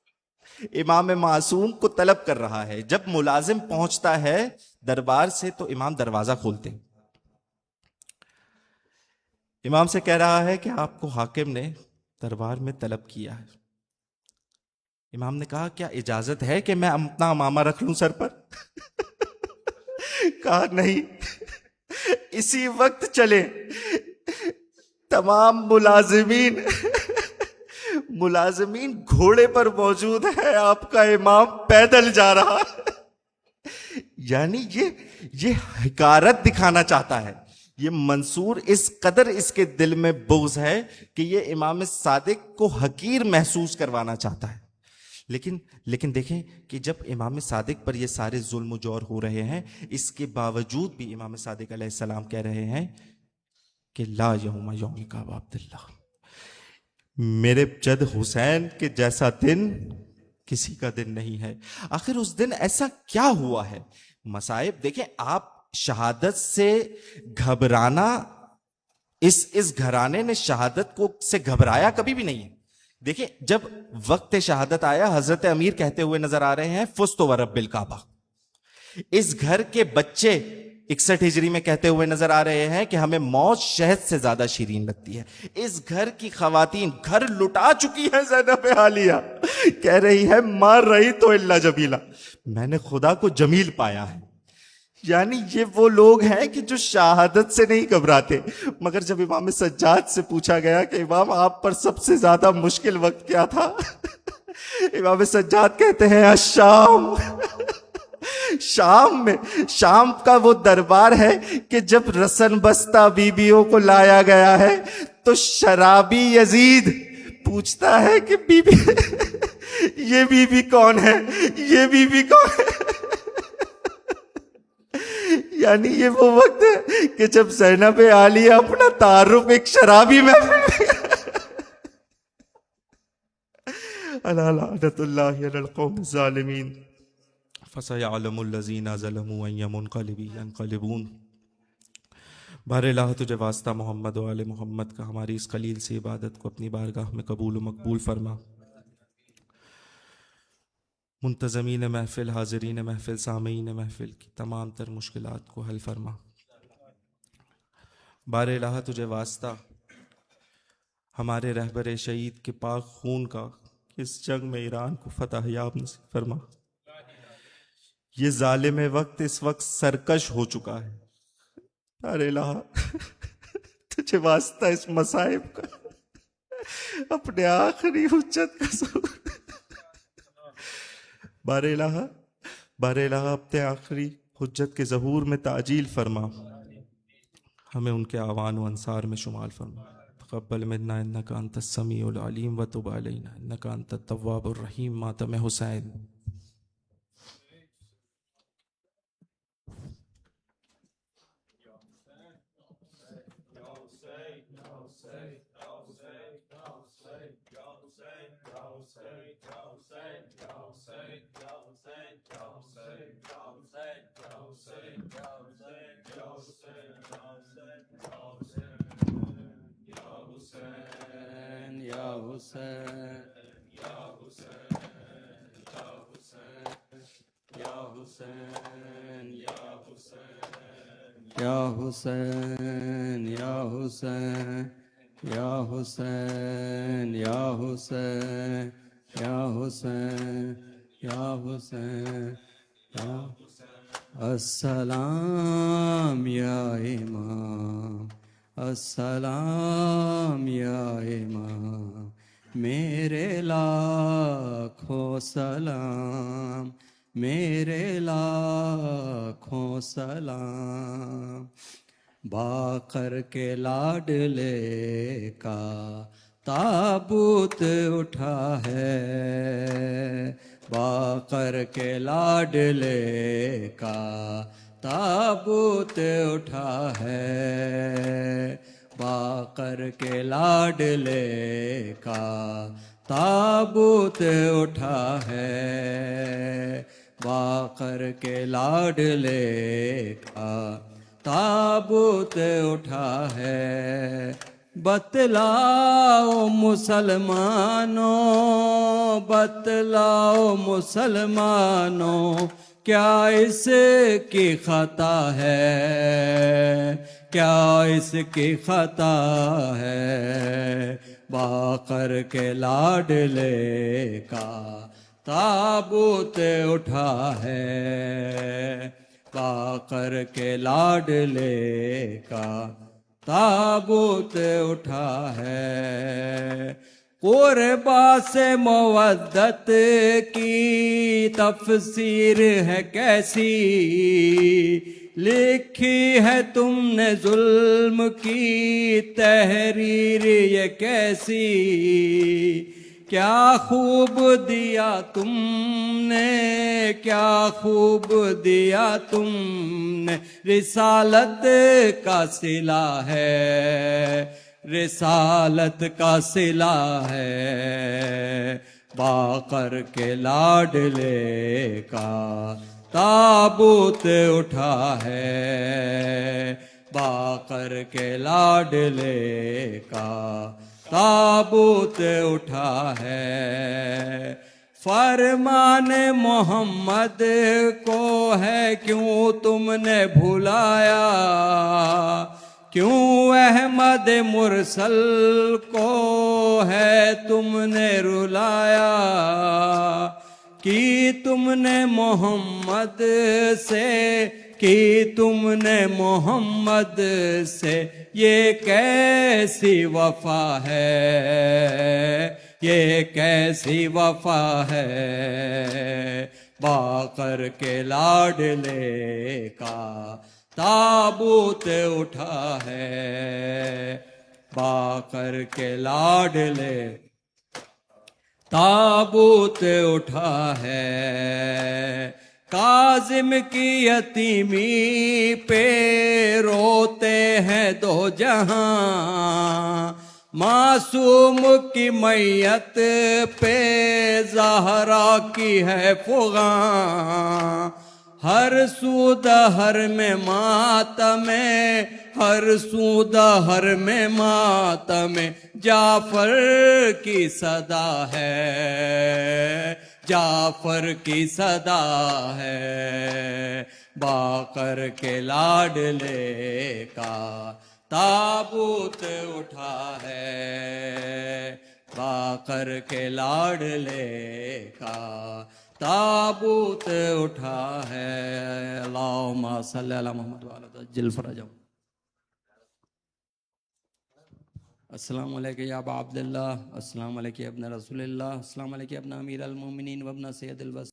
امام معصوم کو طلب کر رہا ہے. جب ملازم پہنچتا ہے دربار سے تو امام دروازہ کھولتے ہیں. امام سے کہہ رہا ہے کہ آپ کو حاکم نے دربار میں طلب کیا ہے. امام نے کہا کیا اجازت ہے کہ میں اپنا امامہ رکھ لوں سر پر؟ کہا نہیں. اسی وقت چلے. تمام ملازمین گھوڑے پر موجود ہے، آپ کا امام پیدل جا رہا. یعنی یہ حقارت دکھانا چاہتا ہے. یہ منصور اس قدر اس کے دل میں بغض ہے کہ یہ امام صادق کو حقیر محسوس کروانا چاہتا ہے. لیکن دیکھیں کہ جب امام صادق پر یہ سارے ظلم و جور ہو رہے ہیں، اس کے باوجود بھی امام صادق علیہ السلام کہہ رہے ہیں کہ لا یوم یومک ابا عبداللہ، میرے جد حسین کے جیسا دن کسی کا دن نہیں ہے. آخر اس دن ایسا کیا ہوا ہے؟ مصائب دیکھیں. آپ شہادت سے گھبرانا، اس گھرانے نے شہادت کو سے گھبرایا کبھی بھی نہیں ہے. دیکھیں جب وقت شہادت آیا، حضرت امیر کہتے ہوئے نظر آ رہے ہیں فزت ورب الکعبہ. اس گھر کے بچے 61 ہجری میں کہتے ہوئے نظر آ رہے ہیں کہ ہمیں موت شہد سے زیادہ شیرین لگتی ہے. اس گھر کی خواتین گھر لٹا چکی ہیں. زینب عالیہ کہہ رہی ہے مار رہی تو اللہ جمیلہ، میں نے خدا کو جمیل پایا ہے. یعنی یہ وہ لوگ ہیں کہ جو شہادت سے نہیں گھبراتے. مگر جب امام سجاد سے پوچھا گیا کہ امام آپ پر سب سے زیادہ مشکل وقت کیا تھا، امام سجاد کہتے ہیں الشام. شام کا وہ دربار ہے کہ جب رسن بستہ بیویوں کو لایا گیا ہے تو شرابی یزید پوچھتا ہے کہ بی بی یہ بی بی کون ہے، یہ بی بی کون ہے. یعنی یہ وہ وقت ہے کہ جب زینب عالیہ اپنا تعارف ایک شرابی میں الا لعنت اللہ علی القوم الظالمین فسیعلم الذین ظلموا ای منقلب ینقلبون. بہر الہ تجھے واسطہ محمد و آل محمد کا ہماری اس قلیل سی عبادت کو اپنی بارگاہ میں قبول و مقبول فرما. منتظمین محفل، حاضرین محفل، سامعین محفل کی تمام تر مشکلات کو حل فرما. بار الہ تجھے واسطہ ہمارے رہبر شہید کے پاک خون کا اس جنگ میں ایران کو فتح یاب نصیب فرما. یہ ظالم وقت اس وقت سرکش ہو چکا ہے. بار الہ تجھے واسطہ اس مصائب کا اپنے آخری حجت کا ظہور. بار الہ اپنے آخری حجت کے ظہور میں تعجیل فرما. ہمیں ان کے اعوان و انصار میں شمال فرما. تقبل منا انک انت السمیع العلیم وتب علینا انک انت التواب الرحیم. ماتم حسین. یا حسین یا حسین یا حسین یا حسین یا حسین یا حسین یا السلام یا امام السلام یا امام میرے لاکھوں سلام میرے لاکھوں سلام باقر کے لاڈلے کا تابوت اٹھا ہے باقر کے لاڈلے کا تابوت اٹھا ہے باقر کے لاڈلے کا تابوت اٹھا ہے باقر کے لاڈلے کا تابوت اٹھا ہے بتلاؤ مسلمانوں بتلاؤ مسلمانوں کیا اس کی خطا ہے، کیا اس کی خطا ہے، باقر کے لاڈلے کا تابوت اٹھا ہے، باقر کے لاڈلے کا تابوت اٹھا ہے۔ قربا سے مودت کی تفسیر ہے کیسی، لکھی ہے تم نے ظلم کی تحریر یہ کیسی، کیا خوب دیا تم نے، کیا خوب دیا تم نے، رسالت کا صلہ ہے، رسالت کا صلہ ہے، باقر کے لاڈلے کا تابوت اٹھا ہے، باقر کے لاڈلے کا تابوت اٹھا ہے۔ فرمان محمد کو ہے کیوں تم نے بھلایا، کیوں احمد مرسل کو ہے تم نے رلایا، کی تم نے محمد سے، کی تم نے محمد سے یہ کیسی وفا ہے، یہ کیسی وفا ہے، باقر کے لاڈلے کا تابوت اٹھا ہے، باقر کے لاڈلے تابوت اٹھا ہے۔ کاظم کی یتیمی پہ روتے ہیں دو جہاں، معصوم کی میت پہ زہرا کی ہے فغاں، ہر سو دہر میں ماتم، ہر سو دہر میں ماتم، جعفر کی صدا ہے، جعفر کی صدا ہے، باقر کے لاڈلے کا تابوت اٹھا ہے، باقر کے لاڈلے کا تابوت اٹھا ہے۔ اللہم صلی علی محمد وعلی عجل فرجہم۔ السلام علیکم یا ابا عبداللہ، السلام علیکم یا ابن رسول اللہ، السلام علیکم یا ابن امیر المومنین و ابن سید البصر۔